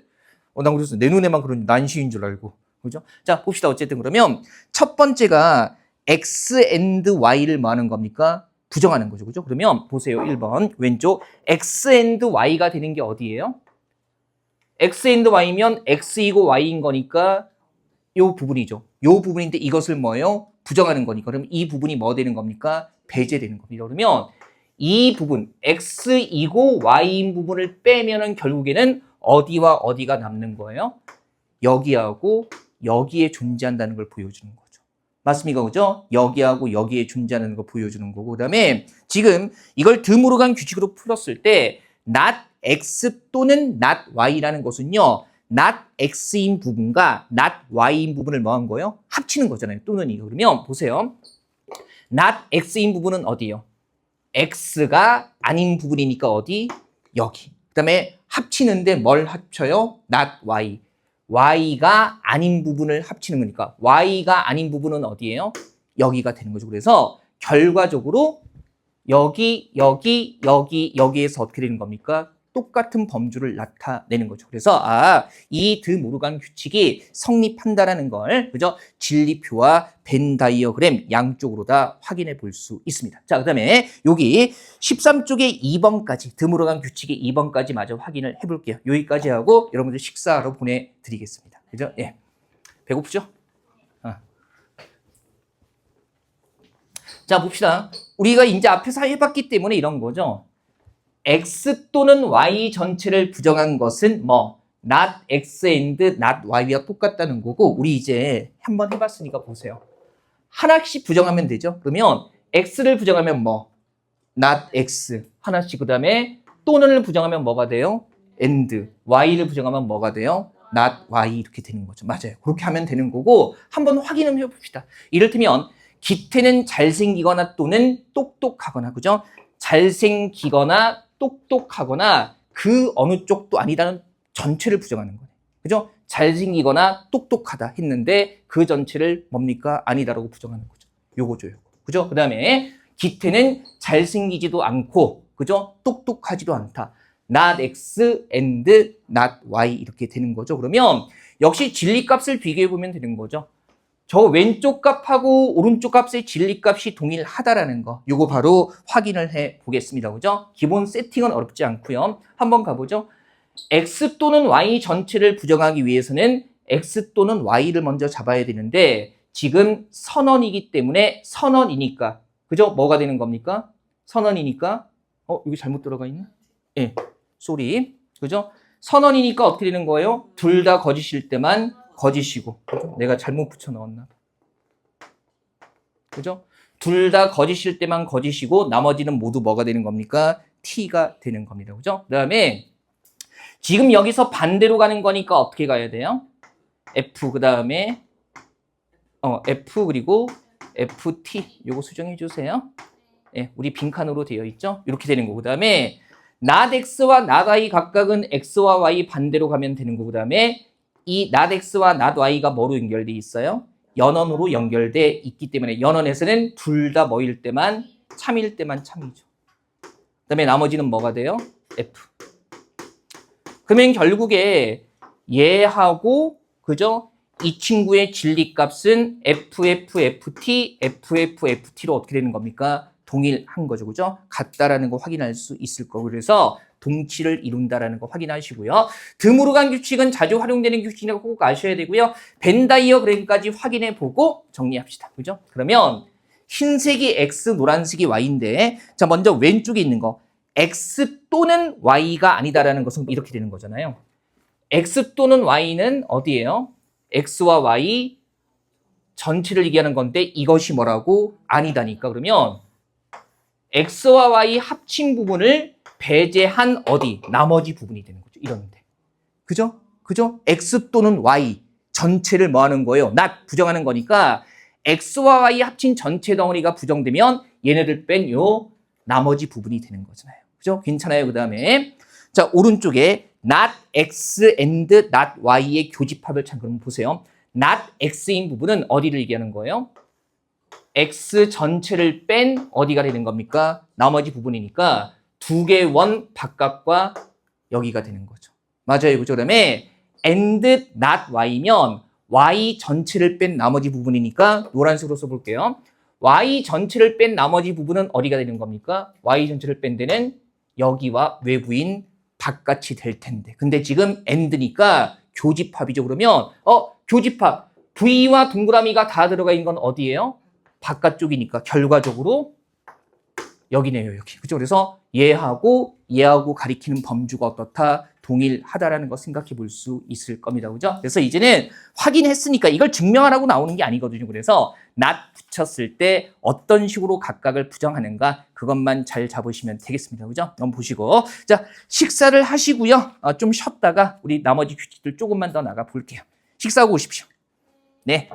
난 그래서 내 눈에만 그런 난시인 줄 알고. 그죠? 자, 봅시다. 어쨌든 그러면 첫 번째가 X and Y를 뭐 하는 겁니까? 부정하는 거죠. 그죠? 그러면 보세요. 1번 왼쪽 X and Y가 되는 게 어디예요? X and Y면 X이고 Y인 거니까 요 부분이죠. 요 부분인데 이것을 뭐예요? 부정하는 거니까. 그럼 이 부분이 뭐 되는 겁니까? 배제되는 겁니다. 그러면 이 부분 X이고 Y인 부분을 빼면은 결국에는 어디와 어디가 남는 거예요? 여기하고 여기에 존재한다는 걸 보여주는 거죠. 맞습니까? 그죠? 여기하고 여기에 존재하는 거 보여주는 거고. 그 다음에 지금 이걸 드물어 간 규칙으로 풀었을 때 not x 또는 not y라는 것은요. not x인 부분과 not y인 부분을 뭐 한 거예요? 합치는 거잖아요. 또는 이거. 그러면 보세요. not x인 부분은 어디요? x가 아닌 부분이니까 어디? 여기. 그 다음에 합치는데 뭘 합쳐요? not y. y가 아닌 부분을 합치는 거니까 y가 아닌 부분은 어디예요? 여기가 되는 거죠. 그래서 결과적으로 여기에서 어떻게 되는 겁니까? 똑같은 범주를 나타내는 거죠. 그래서 이 드모르간 규칙이 성립한다라는 걸 그죠? 진리표와 벤 다이어그램 양쪽으로 다 확인해 볼 수 있습니다. 자, 그다음에 여기 13쪽에 2번까지 드모르간 규칙의 2번까지 마저 확인을 해 볼게요. 여기까지 하고 여러분들 식사하러 보내 드리겠습니다. 그죠? 예. 배고프죠? 자, 봅시다. 우리가 이제 앞에서 해봤기 때문에 이런 거죠. x 또는 y 전체를 부정한 것은 뭐 not x and not y와 똑같다는 거고 우리 이제 한번 해봤으니까 보세요. 하나씩 부정하면 되죠. 그러면 x를 부정하면 뭐 not x 하나씩 그 다음에 또는을 부정하면 뭐가 돼요? and y를 부정하면 뭐가 돼요? not y 이렇게 되는 거죠. 맞아요. 그렇게 하면 되는 거고 한번 확인을 해봅시다. 이를테면 기태는 잘생기거나 또는 똑똑하거나 그죠? 잘생기거나 똑똑하거나 그 어느 쪽도 아니다는 전체를 부정하는 거예요. 그죠? 잘생기거나 똑똑하다 했는데 그 전체를 뭡니까? 아니다라고 부정하는 거죠. 요거죠, 요거. 그죠? 그 다음에 기태는 잘생기지도 않고 그죠? 똑똑하지도 않다. not x and not y 이렇게 되는 거죠. 그러면 역시 진리값을 비교해 보면 되는 거죠. 저 왼쪽 값하고 오른쪽 값의 진리값이 동일하다라는 거. 요거 바로 확인을 해 보겠습니다. 그죠? 기본 세팅은 어렵지 않고요. 한번 가보죠. x 또는 y 전체를 부정하기 위해서는 x 또는 y를 먼저 잡아야 되는데 지금 선언이기 때문에 선언이니까 그죠? 뭐가 되는 겁니까? 선언이니까 여기 잘못 들어가 있나? 예, 쏘리. 그죠? 선언이니까 어떻게 되는 거예요? 둘 다 거짓일 때만 거짓이고 그죠? 내가 잘못 붙여 넣었나 봐. 그죠? 둘 다 거짓일 때만 거짓이고 나머지는 모두 뭐가 되는 겁니까? t가 되는 겁니다. 그죠? 그다음에 지금 여기서 반대로 가는 거니까 어떻게 가야 돼요? f 그다음에 f 그리고 ft 요거 수정해 주세요. 예, 우리 빈칸으로 되어 있죠? 이렇게 되는 거. 그다음에 not x와 not y 각각은 x와 y 반대로 가면 되는 거. 그다음에 이 not x와 not y가 뭐로 연결돼 있어요? 연원으로 연결돼 있기 때문에 연원에서는 둘 다 뭐일 때만 참일 때만 참이죠. 그다음에 나머지는 뭐가 돼요? f. 그러면 결국에 얘하고 그죠? 이 친구의 진리값은 FFFT로 어떻게 되는 겁니까? 동일한 거죠. 그죠? 같다라는 거 확인할 수 있을 거고. 그래서 동치를 이룬다라는 거 확인하시고요. 드모르 간 규칙은 자주 활용되는 규칙이라고 꼭 아셔야 되고요. 벤 다이어그램까지 확인해 보고 정리합시다. 그죠? 그러면 흰색이 X, 노란색이 Y인데 자, 먼저 왼쪽에 있는 거 X 또는 Y가 아니다라는 것은 이렇게 되는 거잖아요. X 또는 Y는 어디예요? X와 Y 전체를 얘기하는 건데 이것이 뭐라고? 아니다니까. 그러면 X와 Y 합친 부분을 배제한 어디? 나머지 부분이 되는 거죠. 이런데. 그죠? 그죠? X 또는 Y 전체를 뭐 하는 거예요? not 부정하는 거니까 X와 Y 합친 전체 덩어리가 부정되면 얘네들 뺀 요 나머지 부분이 되는 거잖아요. 그죠? 괜찮아요. 그 다음에 자, 오른쪽에 not X and not Y의 교집합을 참 그럼 보세요. not X인 부분은 어디를 얘기하는 거예요? X 전체를 뺀 어디가 되는 겁니까? 나머지 부분이니까 두 개의 원 바깥과 여기가 되는 거죠. 맞아요. 그죠? 그다음에 and not Y면 Y 전체를 뺀 나머지 부분이니까 노란색으로 써볼게요. Y 전체를 뺀 나머지 부분은 어디가 되는 겁니까? Y 전체를 뺀 데는 여기와 외부인 바깥이 될 텐데. 근데 지금 and니까 교집합이죠. 그러면 교집합 V와 동그라미가 다 들어가 있는 건 어디예요? 바깥쪽이니까 결과적으로 여기네요. 여기. 그죠? 그래서 얘하고 가리키는 범주가 어떻다? 동일하다라는 거 생각해 볼 수 있을 겁니다. 그죠? 그래서 이제는 확인했으니까 이걸 증명하라고 나오는 게 아니거든요. 그래서 not 붙였을 때 어떤 식으로 각각을 부정하는가 그것만 잘 잡으시면 되겠습니다. 그죠? 한번 보시고. 자, 식사를 하시고요. 좀 쉬었다가 우리 나머지 퀴즈들 조금만 더 나가 볼게요. 식사하고 오십시오. 네.